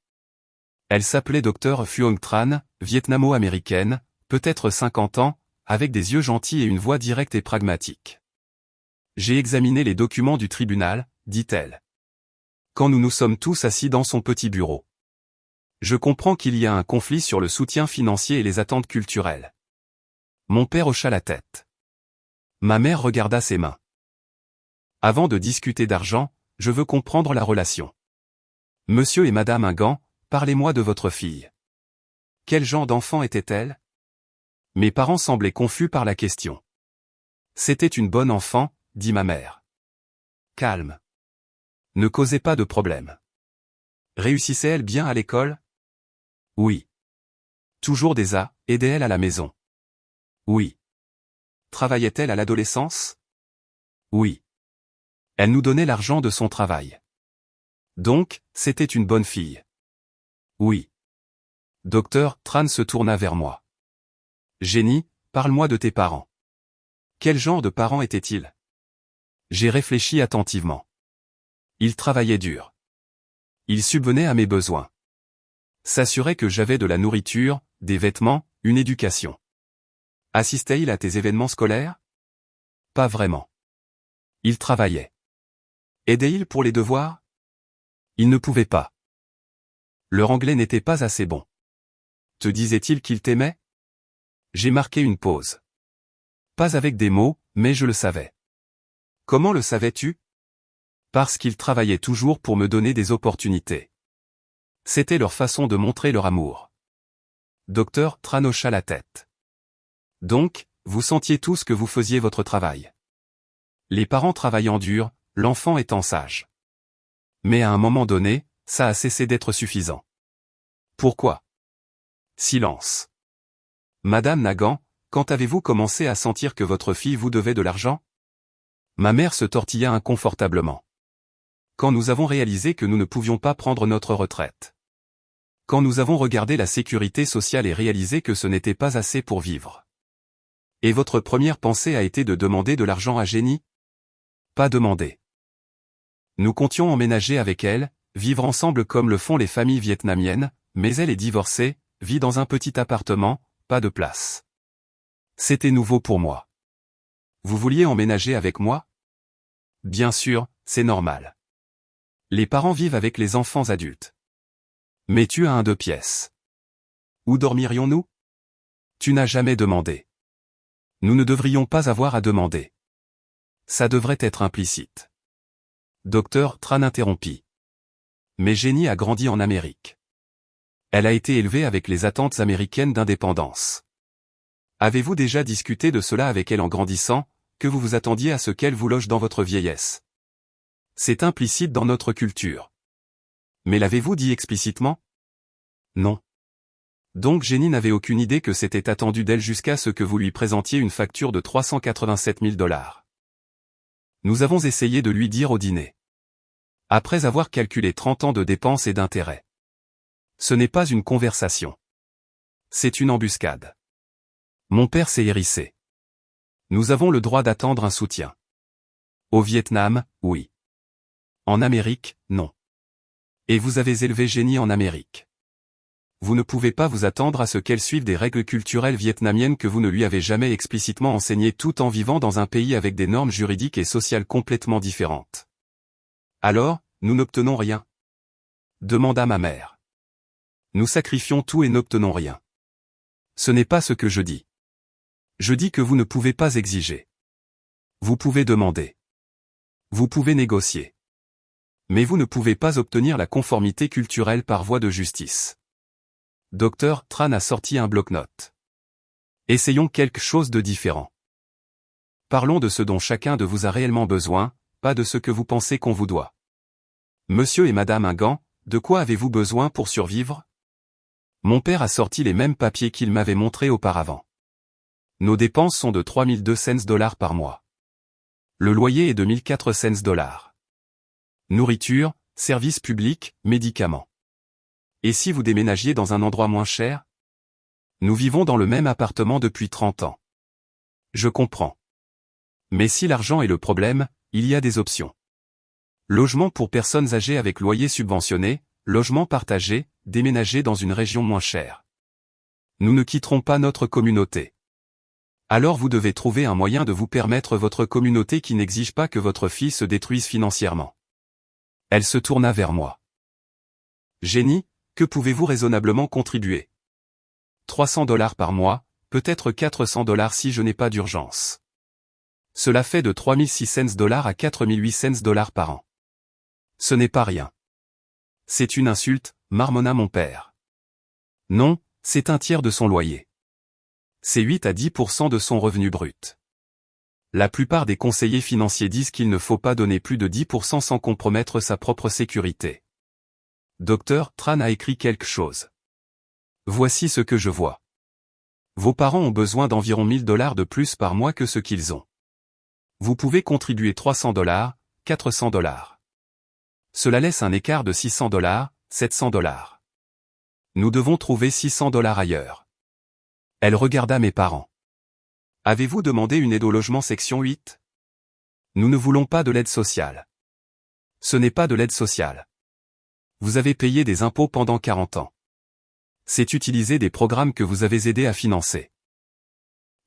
Elle s'appelait Dr Phuong Tran, vietnamo-américaine, peut-être 50 ans, avec des yeux gentils et une voix directe et pragmatique. J'ai examiné les documents du tribunal, dit-elle. Quand nous nous sommes tous assis dans son petit bureau. Je comprends qu'il y a un conflit sur le soutien financier et les attentes culturelles. Mon père hocha la tête. Ma mère regarda ses mains. Avant de discuter d'argent, je veux comprendre la relation. Monsieur et Madame Ingan, parlez-moi de votre fille. Quel genre d'enfant était-elle? Mes parents semblaient confus par la question. C'était une bonne enfant, dit ma mère. Calme. Ne causez pas de problème. Réussissait-elle bien à l'école? Oui. Toujours des A, aidait-elle à la maison? Oui. Travaillait-elle à l'adolescence? Oui. Elle nous donnait l'argent de son travail. Donc, c'était une bonne fille. Oui. Docteur Tran se tourna vers moi. Jenny, parle-moi de tes parents. Quel genre de parents étaient-ils? J'ai réfléchi attentivement. Ils travaillaient dur. Ils subvenaient à mes besoins. S'assuraient que j'avais de la nourriture, des vêtements, une éducation. Assistait-il à tes événements scolaires? Pas vraiment. Il travaillait. Aidait-il pour les devoirs? Il ne pouvait pas. Leur anglais n'était pas assez bon. Te disait-il qu'il t'aimait? J'ai marqué une pause. Pas avec des mots, mais je le savais. Comment le savais-tu? Parce qu'ils travaillaient toujours pour me donner des opportunités. C'était leur façon de montrer leur amour. Docteur Tran hocha la tête. Donc, vous sentiez tous que vous faisiez votre travail. Les parents travaillant dur, l'enfant étant sage. Mais à un moment donné, ça a cessé d'être suffisant. Pourquoi? Silence. Madame Nagan, quand avez-vous commencé à sentir que votre fille vous devait de l'argent? Ma mère se tortilla inconfortablement. Quand nous avons réalisé que nous ne pouvions pas prendre notre retraite. Quand nous avons regardé la sécurité sociale et réalisé que ce n'était pas assez pour vivre. Et votre première pensée a été de demander de l'argent à Jenny? Pas demander. Nous comptions emménager avec elle, vivre ensemble comme le font les familles vietnamiennes, mais elle est divorcée, vit dans un petit appartement, pas de place. C'était nouveau pour moi. Vous vouliez emménager avec moi? Bien sûr, c'est normal. Les parents vivent avec les enfants adultes. Mais tu as un 2 pièces. Où dormirions-nous? Tu n'as jamais demandé. Nous ne devrions pas avoir à demander. Ça devrait être implicite. Docteur Tran interrompit. Mais Jenny a grandi en Amérique. Elle a été élevée avec les attentes américaines d'indépendance. Avez-vous déjà discuté de cela avec elle en grandissant, que vous vous attendiez à ce qu'elle vous loge dans votre vieillesse? C'est implicite dans notre culture. Mais l'avez-vous dit explicitement? Non. Donc Jenny n'avait aucune idée que c'était attendu d'elle jusqu'à ce que vous lui présentiez une facture de 387 000 $. Nous avons essayé de lui dire au dîner. Après avoir calculé 30 ans de dépenses et d'intérêts. Ce n'est pas une conversation. C'est une embuscade. Mon père s'est hérissé. Nous avons le droit d'attendre un soutien. Au Vietnam, oui. En Amérique, non. Et vous avez élevé Jenny en Amérique. Vous ne pouvez pas vous attendre à ce qu'elle suive des règles culturelles vietnamiennes que vous ne lui avez jamais explicitement enseignées tout en vivant dans un pays avec des normes juridiques et sociales complètement différentes. Alors, nous n'obtenons rien? Demanda ma mère. Nous sacrifions tout et n'obtenons rien. Ce n'est pas ce que je dis. Je dis que vous ne pouvez pas exiger. Vous pouvez demander. Vous pouvez négocier. Mais vous ne pouvez pas obtenir la conformité culturelle par voie de justice. Docteur Tran a sorti un bloc-notes. Essayons quelque chose de différent. Parlons de ce dont chacun de vous a réellement besoin, pas de ce que vous pensez qu'on vous doit. Monsieur et Madame Ingan, de quoi avez-vous besoin pour survivre? Mon père a sorti les mêmes papiers qu'il m'avait montrés auparavant. Nos dépenses sont de 3200 dollars par mois. Le loyer est de 1400 dollars. Nourriture, services publics, médicaments. Et si vous déménagiez dans un endroit moins cher? Nous vivons dans le même appartement depuis 30 ans. Je comprends. Mais si l'argent est le problème, il y a des options. Logement pour personnes âgées avec loyer subventionné, logement partagé, déménager dans une région moins chère. Nous ne quitterons pas notre communauté. Alors vous devez trouver un moyen de vous permettre votre communauté qui n'exige pas que votre fille se détruise financièrement. Elle se tourna vers moi. Jenny, que pouvez-vous raisonnablement contribuer? 300 dollars par mois, peut-être 400 dollars si je n'ai pas d'urgence. Cela fait de 3600 dollars à 4800 dollars par an. Ce n'est pas rien. C'est une insulte, marmonna mon père. Non, c'est un tiers de son loyer. C'est 8 à 10% de son revenu brut. La plupart des conseillers financiers disent qu'il ne faut pas donner plus de 10% sans compromettre sa propre sécurité. Dr. Tran a écrit quelque chose. Voici ce que je vois. Vos parents ont besoin d'environ 1000 dollars de plus par mois que ce qu'ils ont. Vous pouvez contribuer 300 dollars, 400 dollars. Cela laisse un écart de 600 dollars, 700 dollars. Nous devons trouver 600 dollars ailleurs. Elle regarda mes parents. Avez-vous demandé une aide au logement section 8? Nous ne voulons pas de l'aide sociale. Ce n'est pas de l'aide sociale. Vous avez payé des impôts pendant 40 ans. C'est utiliser des programmes que vous avez aidé à financer.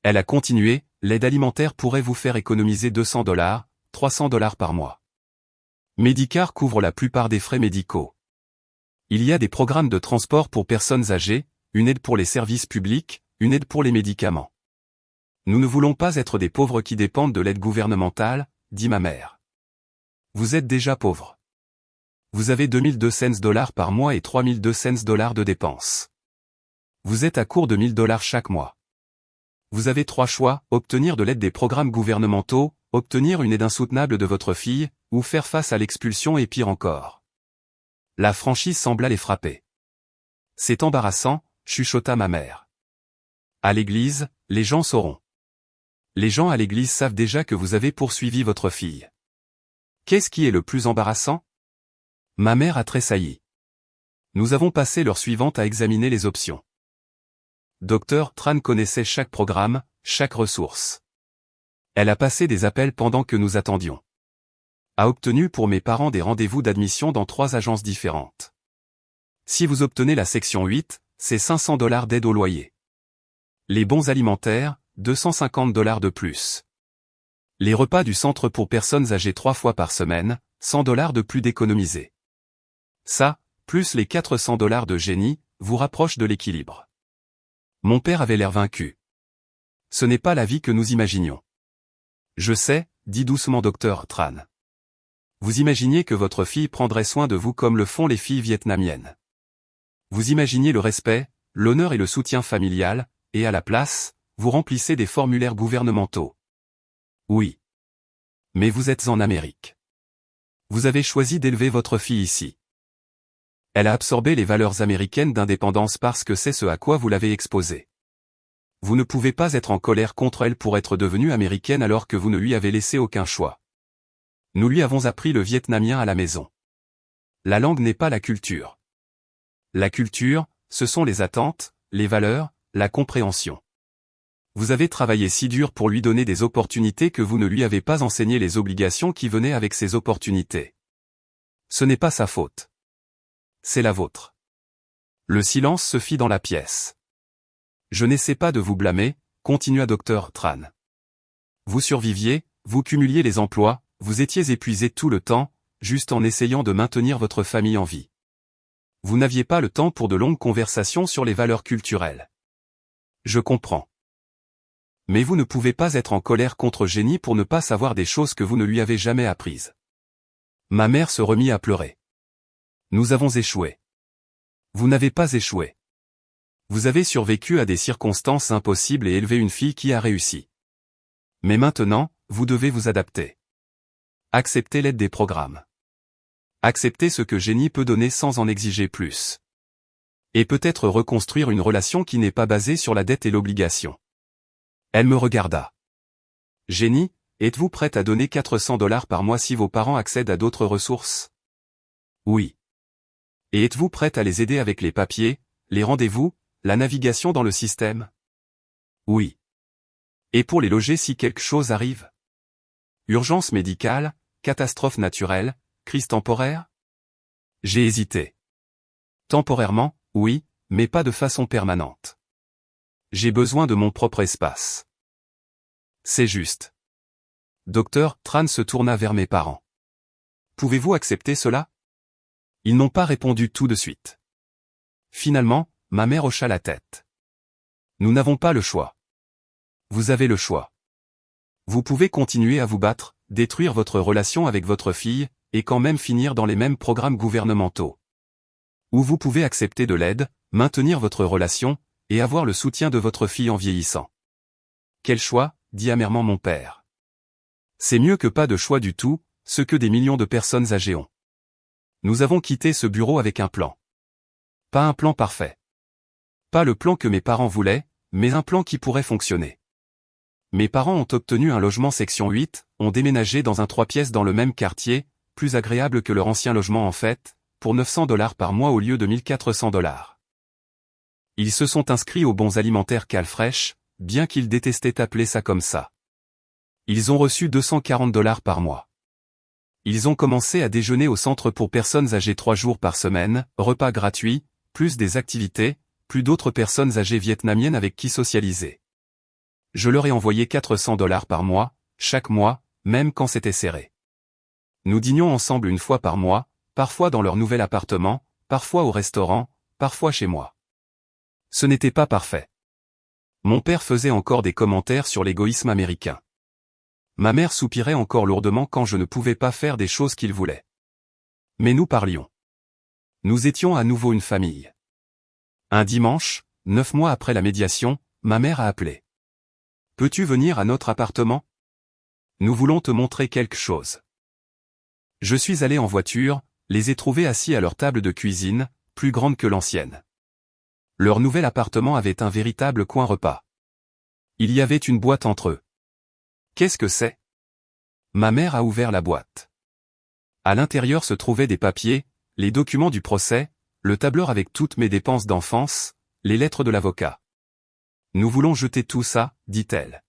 Elle a continué, l'aide alimentaire pourrait vous faire économiser 200 dollars, 300 dollars par mois. Medicare couvre la plupart des frais médicaux. Il y a des programmes de transport pour personnes âgées, une aide pour les services publics, une aide pour les médicaments. Nous ne voulons pas être des pauvres qui dépendent de l'aide gouvernementale, dit ma mère. Vous êtes déjà pauvre. Vous avez 2200 dollars par mois et 3200 dollars de dépenses. Vous êtes à court de 1000 dollars chaque mois. Vous avez 3 choix, obtenir de l'aide des programmes gouvernementaux, obtenir une aide insoutenable de votre fille, ou faire face à l'expulsion et pire encore. La franchise sembla les frapper. C'est embarrassant, chuchota ma mère. À l'église, les gens sauront. Les gens à l'église savent déjà que vous avez poursuivi votre fille. Qu'est-ce qui est le plus embarrassant? Ma mère a tressailli. Nous avons passé l'heure suivante à examiner les options. Dr. Tran connaissait chaque programme, chaque ressource. Elle a passé des appels pendant que nous attendions. A obtenu pour mes parents des rendez-vous d'admission dans 3 agences différentes. Si vous obtenez la section 8, c'est 500 dollars d'aide au loyer. Les bons alimentaires, 250 dollars de plus. Les repas du centre pour personnes âgées 3 fois par semaine, 100 dollars de plus d'économiser. Ça, plus les 400 dollars de Jenny, vous rapproche de l'équilibre. Mon père avait l'air vaincu. Ce n'est pas la vie que nous imaginions. Je sais, dit doucement Dr. Tran. Vous imaginiez que votre fille prendrait soin de vous comme le font les filles vietnamiennes. Vous imaginiez le respect, l'honneur et le soutien familial, et à la place, vous remplissez des formulaires gouvernementaux. Oui. Mais vous êtes en Amérique. Vous avez choisi d'élever votre fille ici. Elle a absorbé les valeurs américaines d'indépendance parce que c'est ce à quoi vous l'avez exposée. Vous ne pouvez pas être en colère contre elle pour être devenue américaine alors que vous ne lui avez laissé aucun choix. Nous lui avons appris le vietnamien à la maison. La langue n'est pas la culture. La culture, ce sont les attentes, les valeurs, la compréhension. Vous avez travaillé si dur pour lui donner des opportunités que vous ne lui avez pas enseigné les obligations qui venaient avec ces opportunités. Ce n'est pas sa faute. C'est la vôtre. Le silence se fit dans la pièce. Je n'essaie pas de vous blâmer, continua Dr. Tran. Vous surviviez, vous cumuliez les emplois, vous étiez épuisé tout le temps, juste en essayant de maintenir votre famille en vie. Vous n'aviez pas le temps pour de longues conversations sur les valeurs culturelles. Je comprends. Mais vous ne pouvez pas être en colère contre Jenny pour ne pas savoir des choses que vous ne lui avez jamais apprises. Ma mère se remit à pleurer. Nous avons échoué. Vous n'avez pas échoué. Vous avez survécu à des circonstances impossibles et élevé une fille qui a réussi. Mais maintenant, vous devez vous adapter. Acceptez l'aide des programmes. Acceptez ce que Jenny peut donner sans en exiger plus. Et peut-être reconstruire une relation qui n'est pas basée sur la dette et l'obligation. Elle me regarda. Jenny, êtes-vous prête à donner 400 $ par mois si vos parents accèdent à d'autres ressources? Oui. Et êtes-vous prête à les aider avec les papiers, les rendez-vous, la navigation dans le système? Oui. Et pour les loger si quelque chose arrive? Urgence médicale, catastrophe naturelle, crise temporaire? J'ai hésité. Temporairement, oui, mais pas de façon permanente. J'ai besoin de mon propre espace. C'est juste. Dr. Tran se tourna vers mes parents. Pouvez-vous accepter cela? Ils n'ont pas répondu tout de suite. Finalement, ma mère hocha la tête. Nous n'avons pas le choix. Vous avez le choix. Vous pouvez continuer à vous battre, détruire votre relation avec votre fille, et quand même finir dans les mêmes programmes gouvernementaux. Ou vous pouvez accepter de l'aide, maintenir votre relation, et avoir le soutien de votre fille en vieillissant. Quel choix, dit amèrement mon père. C'est mieux que pas de choix du tout, ce que des millions de personnes âgées ont. Nous avons quitté ce bureau avec un plan. Pas un plan parfait. Pas le plan que mes parents voulaient, mais un plan qui pourrait fonctionner. Mes parents ont obtenu un logement section 8, ont déménagé dans un 3 pièces dans le même quartier, plus agréable que leur ancien logement en fait, pour 900 $ par mois au lieu de 1400 $. Ils se sont inscrits aux bons alimentaires Calfresh, bien qu'ils détestaient appeler ça comme ça. Ils ont reçu 240 $ par mois. Ils ont commencé à déjeuner au centre pour personnes âgées 3 jours par semaine, repas gratuits, plus des activités, plus d'autres personnes âgées vietnamiennes avec qui socialiser. Je leur ai envoyé 400 $ par mois, chaque mois, même quand c'était serré. Nous dînions ensemble une fois par mois, parfois dans leur nouvel appartement, parfois au restaurant, parfois chez moi. Ce n'était pas parfait. Mon père faisait encore des commentaires sur l'égoïsme américain. Ma mère soupirait encore lourdement quand je ne pouvais pas faire des choses qu'il voulait. Mais nous parlions. Nous étions à nouveau une famille. Un dimanche, 9 mois après la médiation, ma mère a appelé. « Peux-tu venir à notre appartement? Nous voulons te montrer quelque chose. » Je suis allé en voiture, les ai trouvés assis à leur table de cuisine, plus grande que l'ancienne. Leur nouvel appartement avait un véritable coin repas. Il y avait une boîte entre eux. Qu'est-ce que c'est? Ma mère a ouvert la boîte. À l'intérieur se trouvaient des papiers, les documents du procès, le tableur avec toutes mes dépenses d'enfance, les lettres de l'avocat. Nous voulons jeter tout ça, dit-elle.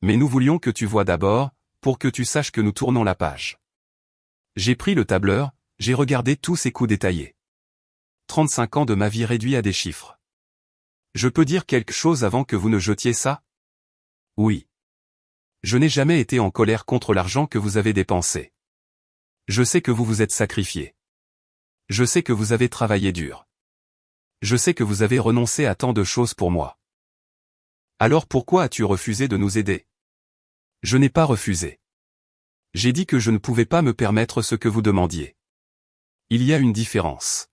Mais nous voulions que tu vois d'abord, pour que tu saches que nous tournons la page. J'ai pris le tableur, j'ai regardé tous ces coups détaillés. 35 ans de ma vie réduits à des chiffres. Je peux dire quelque chose avant que vous ne jetiez ça? Oui. Je n'ai jamais été en colère contre l'argent que vous avez dépensé. Je sais que vous vous êtes sacrifié. Je sais que vous avez travaillé dur. Je sais que vous avez renoncé à tant de choses pour moi. Alors pourquoi as-tu refusé de nous aider? Je n'ai pas refusé. J'ai dit que je ne pouvais pas me permettre ce que vous demandiez. Il y a une différence.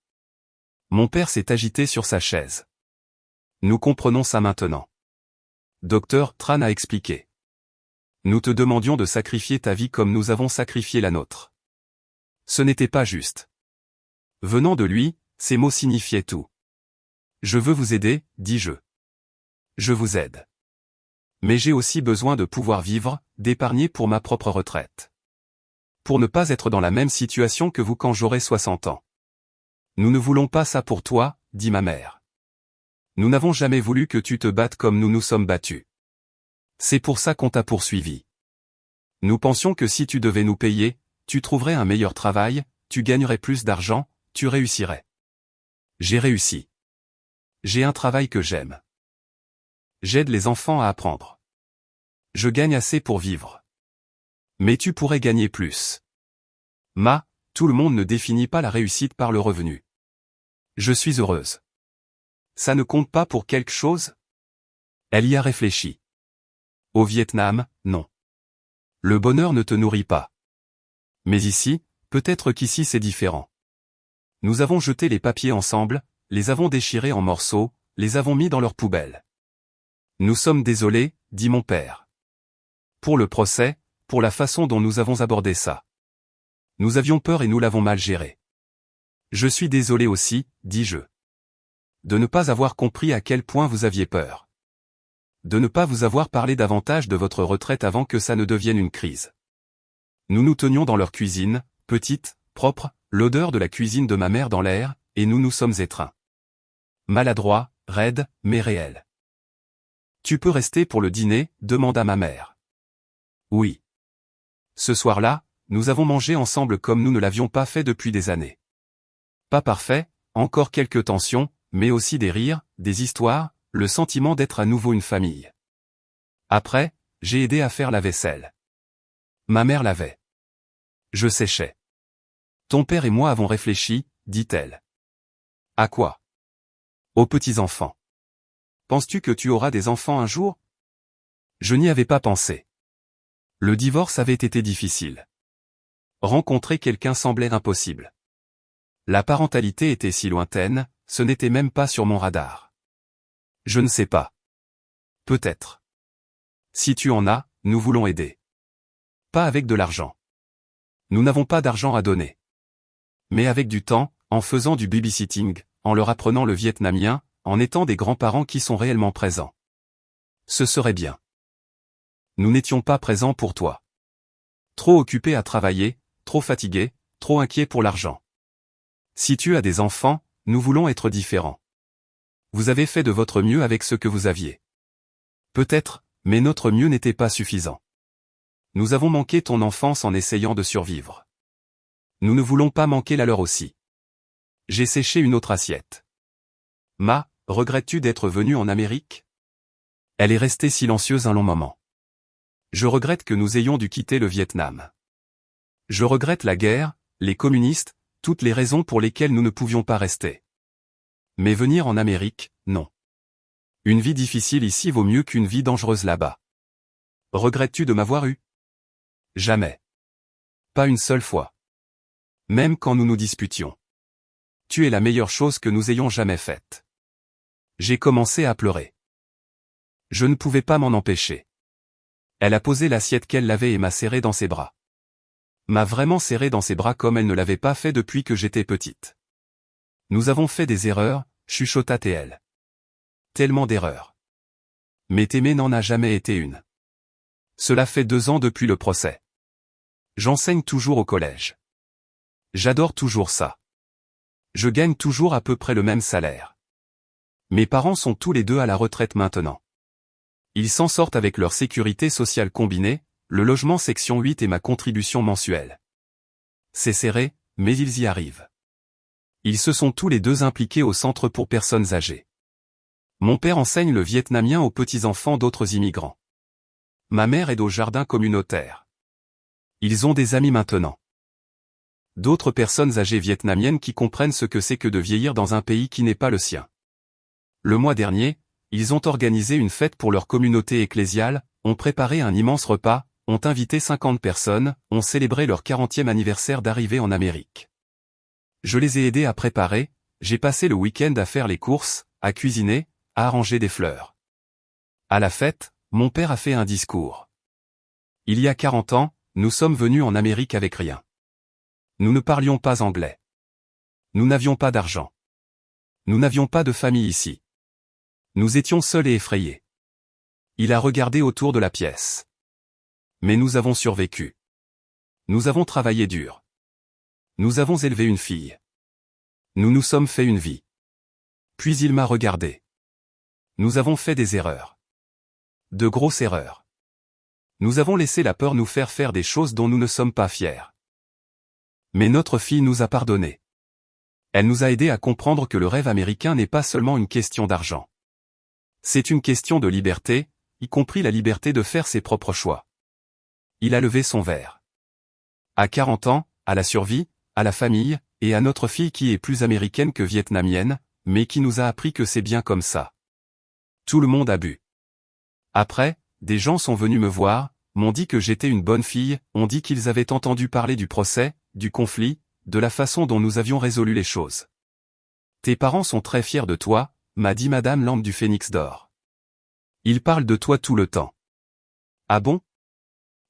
Mon père s'est agité sur sa chaise. Nous comprenons ça maintenant. Dr. Tran a expliqué. Nous te demandions de sacrifier ta vie comme nous avons sacrifié la nôtre. Ce n'était pas juste. Venant de lui, ces mots signifiaient tout. Je veux vous aider, dis-je. Je vous aide. Mais j'ai aussi besoin de pouvoir vivre, d'épargner pour ma propre retraite. Pour ne pas être dans la même situation que vous quand j'aurai 60 ans. Nous ne voulons pas ça pour toi, dit ma mère. Nous n'avons jamais voulu que tu te battes comme nous nous sommes battus. C'est pour ça qu'on t'a poursuivi. Nous pensions que si tu devais nous payer, tu trouverais un meilleur travail, tu gagnerais plus d'argent, tu réussirais. J'ai réussi. J'ai un travail que j'aime. J'aide les enfants à apprendre. Je gagne assez pour vivre. Mais tu pourrais gagner plus. Tout le monde ne définit pas la réussite par le revenu. Je suis heureuse. Ça ne compte pas pour quelque chose? Elle y a réfléchi. Au Vietnam, non. Le bonheur ne te nourrit pas. Mais ici, peut-être qu'ici c'est différent. Nous avons jeté les papiers ensemble, les avons déchirés en morceaux, les avons mis dans leur poubelle. Nous sommes désolés, dit mon père. Pour le procès, pour la façon dont nous avons abordé ça. Nous avions peur et nous l'avons mal géré. Je suis désolé aussi, dis-je. de ne pas avoir compris à quel point vous aviez peur. De ne pas vous avoir parlé davantage de votre retraite avant que ça ne devienne une crise. Nous nous tenions dans leur cuisine, petite, propre, l'odeur de la cuisine de ma mère dans l'air, et nous nous sommes étreints. Maladroit, raide, mais réel. Tu peux rester pour le dîner, demanda ma mère. Oui. Ce soir-là, nous avons mangé ensemble comme nous ne l'avions pas fait depuis des années. Pas parfait, encore quelques tensions, mais aussi des rires, des histoires, le sentiment d'être à nouveau une famille. Après, j'ai aidé à faire la vaisselle. Ma mère lavait. Je séchais. Ton père et moi avons réfléchi, dit-elle. À quoi? Aux petits-enfants. Penses-tu que tu auras des enfants un jour? Je n'y avais pas pensé. Le divorce avait été difficile. Rencontrer quelqu'un semblait impossible. La parentalité était si lointaine, ce n'était même pas sur mon radar. Je ne sais pas. Peut-être. Si tu en as, nous voulons aider. Pas avec de l'argent. Nous n'avons pas d'argent à donner. Mais avec du temps, en faisant du babysitting, en leur apprenant le vietnamien, en étant des grands-parents qui sont réellement présents. Ce serait bien. Nous n'étions pas présents pour toi. Trop occupés à travailler, trop fatigués, trop inquiets pour l'argent. Si tu as des enfants, nous voulons être différents. Vous avez fait de votre mieux avec ce que vous aviez. Peut-être, mais notre mieux n'était pas suffisant. Nous avons manqué ton enfance en essayant de survivre. Nous ne voulons pas manquer la leur aussi. J'ai séché une autre assiette. Ma, regrettes-tu d'être venue en Amérique? Elle est restée silencieuse un long moment. Je regrette que nous ayons dû quitter le Vietnam. Je regrette la guerre, les communistes, toutes les raisons pour lesquelles nous ne pouvions pas rester. Mais venir en Amérique, non. Une vie difficile ici vaut mieux qu'une vie dangereuse là-bas. Regrettes-tu de m'avoir eu? Jamais. Pas une seule fois. Même quand nous nous disputions. Tu es la meilleure chose que nous ayons jamais faite. J'ai commencé à pleurer. Je ne pouvais pas m'en empêcher. Elle a posé l'assiette qu'elle lavait et m'a serré dans ses bras. M'a vraiment serré dans ses bras comme elle ne l'avait pas fait depuis que j'étais petite. Nous avons fait des erreurs, chuchota-t-elle. Tellement d'erreurs. Mais t'aimer n'en a jamais été une. Cela fait 2 ans depuis le procès. J'enseigne toujours au collège. J'adore toujours ça. Je gagne toujours à peu près le même salaire. Mes parents sont tous les deux à la retraite maintenant. Ils s'en sortent avec leur sécurité sociale combinée, le logement section 8 et ma contribution mensuelle. C'est serré, mais ils y arrivent. Ils se sont tous les deux impliqués au centre pour personnes âgées. Mon père enseigne le vietnamien aux petits-enfants d'autres immigrants. Ma mère aide au jardin communautaire. Ils ont des amis maintenant. D'autres personnes âgées vietnamiennes qui comprennent ce que c'est que de vieillir dans un pays qui n'est pas le sien. Le mois dernier, ils ont organisé une fête pour leur communauté ecclésiale, ont préparé un immense repas, ont invité 50 personnes, ont célébré leur 40e anniversaire d'arrivée en Amérique. Je les ai aidés à préparer, j'ai passé le week-end à faire les courses, à cuisiner, à arranger des fleurs. À la fête, mon père a fait un discours. Il y a 40 ans, nous sommes venus en Amérique avec rien. Nous ne parlions pas anglais. Nous n'avions pas d'argent. Nous n'avions pas de famille ici. Nous étions seuls et effrayés. Il a regardé autour de la pièce. Mais nous avons survécu. Nous avons travaillé dur. Nous avons élevé une fille. Nous nous sommes fait une vie. Puis il m'a regardé. Nous avons fait des erreurs. De grosses erreurs. Nous avons laissé la peur nous faire des choses dont nous ne sommes pas fiers. Mais notre fille nous a pardonné. Elle nous a aidés à comprendre que le rêve américain n'est pas seulement une question d'argent. C'est une question de liberté, y compris la liberté de faire ses propres choix. Il a levé son verre. À 40 ans, à la survie, à la famille, et à notre fille qui est plus américaine que vietnamienne, mais qui nous a appris que c'est bien comme ça. Tout le monde a bu. Après, des gens sont venus me voir, m'ont dit que j'étais une bonne fille, ont dit qu'ils avaient entendu parler du procès, du conflit, de la façon dont nous avions résolu les choses. Tes parents sont très fiers de toi, m'a dit Madame Lampe du Phénix d'Or. Ils parlent de toi tout le temps. Ah bon?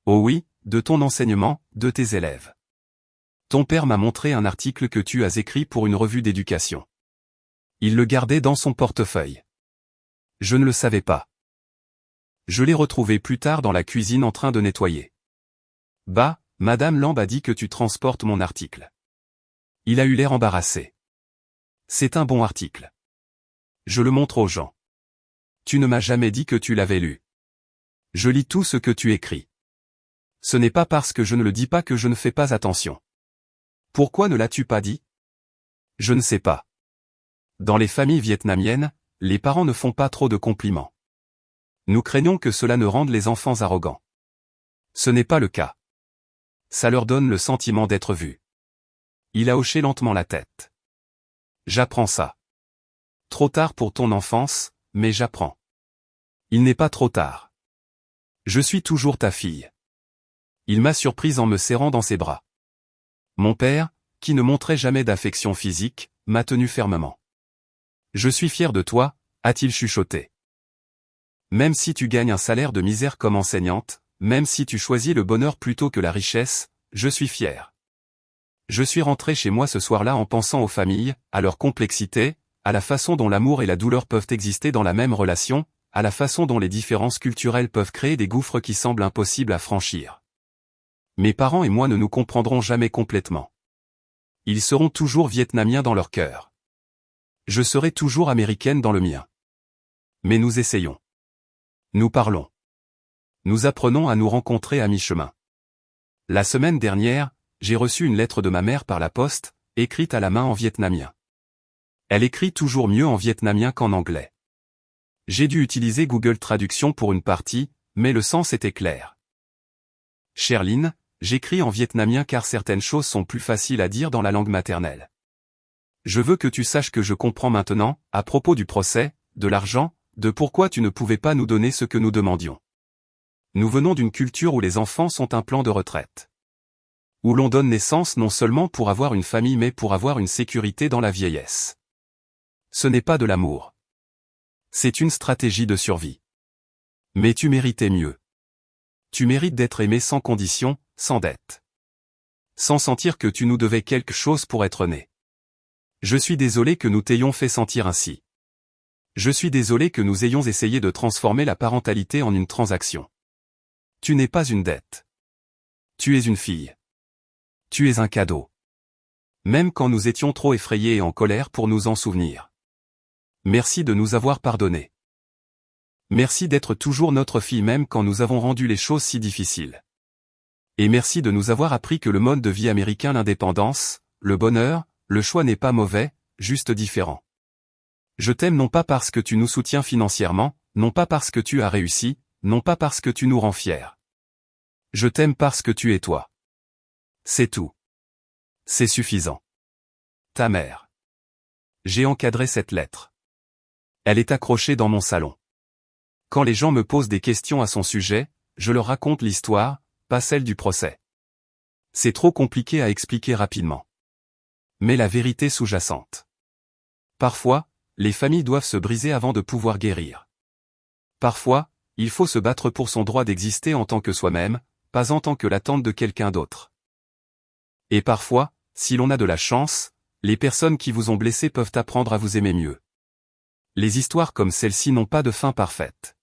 Oh oui, de ton enseignement, de tes élèves. Ton père m'a montré un article que tu as écrit pour une revue d'éducation. Il le gardait dans son portefeuille. Je ne le savais pas. Je l'ai retrouvé plus tard dans la cuisine en train de nettoyer. Bah, Madame Lamb a dit que tu transportes mon article. Il a eu l'air embarrassé. C'est un bon article. Je le montre aux gens. Tu ne m'as jamais dit que tu l'avais lu. Je lis tout ce que tu écris. Ce n'est pas parce que je ne le dis pas que je ne fais pas attention. Pourquoi ne l'as-tu pas dit? Je ne sais pas. Dans les familles vietnamiennes, les parents ne font pas trop de compliments. Nous craignons que cela ne rende les enfants arrogants. Ce n'est pas le cas. Ça leur donne le sentiment d'être vus. Il a hoché lentement la tête. J'apprends ça. Trop tard pour ton enfance, mais j'apprends. Il n'est pas trop tard. Je suis toujours ta fille. Il m'a surprise en me serrant dans ses bras. Mon père, qui ne montrait jamais d'affection physique, m'a tenu fermement. Je suis fier de toi, a-t-il chuchoté. Même si tu gagnes un salaire de misère comme enseignante, même si tu choisis le bonheur plutôt que la richesse, je suis fier. Je suis rentré chez moi ce soir-là en pensant aux familles, à leur complexité, à la façon dont l'amour et la douleur peuvent exister dans la même relation, à la façon dont les différences culturelles peuvent créer des gouffres qui semblent impossibles à franchir. Mes parents et moi ne nous comprendrons jamais complètement. Ils seront toujours vietnamiens dans leur cœur. Je serai toujours américaine dans le mien. Mais nous essayons. Nous parlons. Nous apprenons à nous rencontrer à mi-chemin. La semaine dernière, j'ai reçu une lettre de ma mère par la poste, écrite à la main en vietnamien. Elle écrit toujours mieux en vietnamien qu'en anglais. J'ai dû utiliser Google Traduction pour une partie, mais le sens était clair. Chère Lynn, j'écris en vietnamien car certaines choses sont plus faciles à dire dans la langue maternelle. Je veux que tu saches que je comprends maintenant, à propos du procès, de l'argent, de pourquoi tu ne pouvais pas nous donner ce que nous demandions. Nous venons d'une culture où les enfants sont un plan de retraite. Où l'on donne naissance non seulement pour avoir une famille mais pour avoir une sécurité dans la vieillesse. Ce n'est pas de l'amour. C'est une stratégie de survie. Mais tu méritais mieux. Tu mérites d'être aimé sans condition, sans dette. Sans sentir que tu nous devais quelque chose pour être né. Je suis désolé que nous t'ayons fait sentir ainsi. Je suis désolé que nous ayons essayé de transformer la parentalité en une transaction. Tu n'es pas une dette. Tu es une fille. Tu es un cadeau. Même quand nous étions trop effrayés et en colère pour nous en souvenir. Merci de nous avoir pardonné. Merci d'être toujours notre fille même quand nous avons rendu les choses si difficiles. Et merci de nous avoir appris que le mode de vie américain, l'indépendance, le bonheur, le choix n'est pas mauvais, juste différent. Je t'aime non pas parce que tu nous soutiens financièrement, non pas parce que tu as réussi, non pas parce que tu nous rends fiers. Je t'aime parce que tu es toi. C'est tout. C'est suffisant. Ta mère. J'ai encadré cette lettre. Elle est accrochée dans mon salon. Quand les gens me posent des questions à son sujet, je leur raconte l'histoire, pas celle du procès. C'est trop compliqué à expliquer rapidement. Mais la vérité sous-jacente. Parfois, les familles doivent se briser avant de pouvoir guérir. Parfois, il faut se battre pour son droit d'exister en tant que soi-même, pas en tant que l'attente de quelqu'un d'autre. Et parfois, si l'on a de la chance, les personnes qui vous ont blessé peuvent apprendre à vous aimer mieux. Les histoires comme celle-ci n'ont pas de fin parfaite.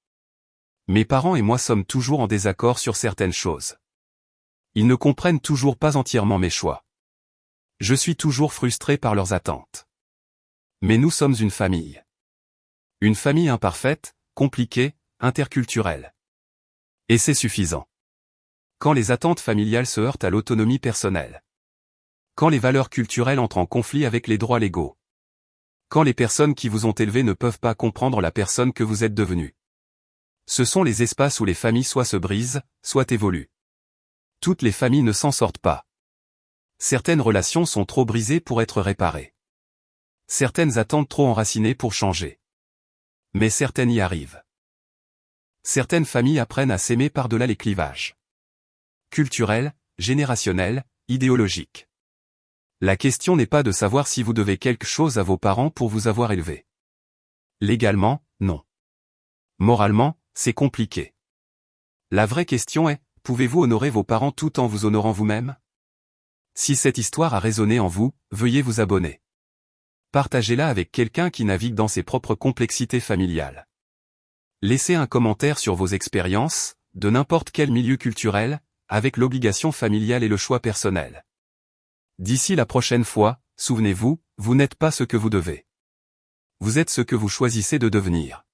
Mes parents et moi sommes toujours en désaccord sur certaines choses. Ils ne comprennent toujours pas entièrement mes choix. Je suis toujours frustré par leurs attentes. Mais nous sommes une famille. Une famille imparfaite, compliquée, interculturelle. Et c'est suffisant. Quand les attentes familiales se heurtent à l'autonomie personnelle. Quand les valeurs culturelles entrent en conflit avec les droits légaux. Quand les personnes qui vous ont élevé ne peuvent pas comprendre la personne que vous êtes devenue. Ce sont les espaces où les familles soit se brisent, soit évoluent. Toutes les familles ne s'en sortent pas. Certaines relations sont trop brisées pour être réparées. Certaines attentes trop enracinées pour changer. Mais certaines y arrivent. Certaines familles apprennent à s'aimer par-delà les clivages. Culturels, générationnels, idéologiques. La question n'est pas de savoir si vous devez quelque chose à vos parents pour vous avoir élevé. Légalement, non. Moralement, c'est compliqué. La vraie question est, pouvez-vous honorer vos parents tout en vous honorant vous-même? Si cette histoire a résonné en vous, veuillez vous abonner. Partagez-la avec quelqu'un qui navigue dans ses propres complexités familiales. Laissez un commentaire sur vos expériences, de n'importe quel milieu culturel, avec l'obligation familiale et le choix personnel. D'ici la prochaine fois, souvenez-vous, vous n'êtes pas ce que vous devez. Vous êtes ce que vous choisissez de devenir.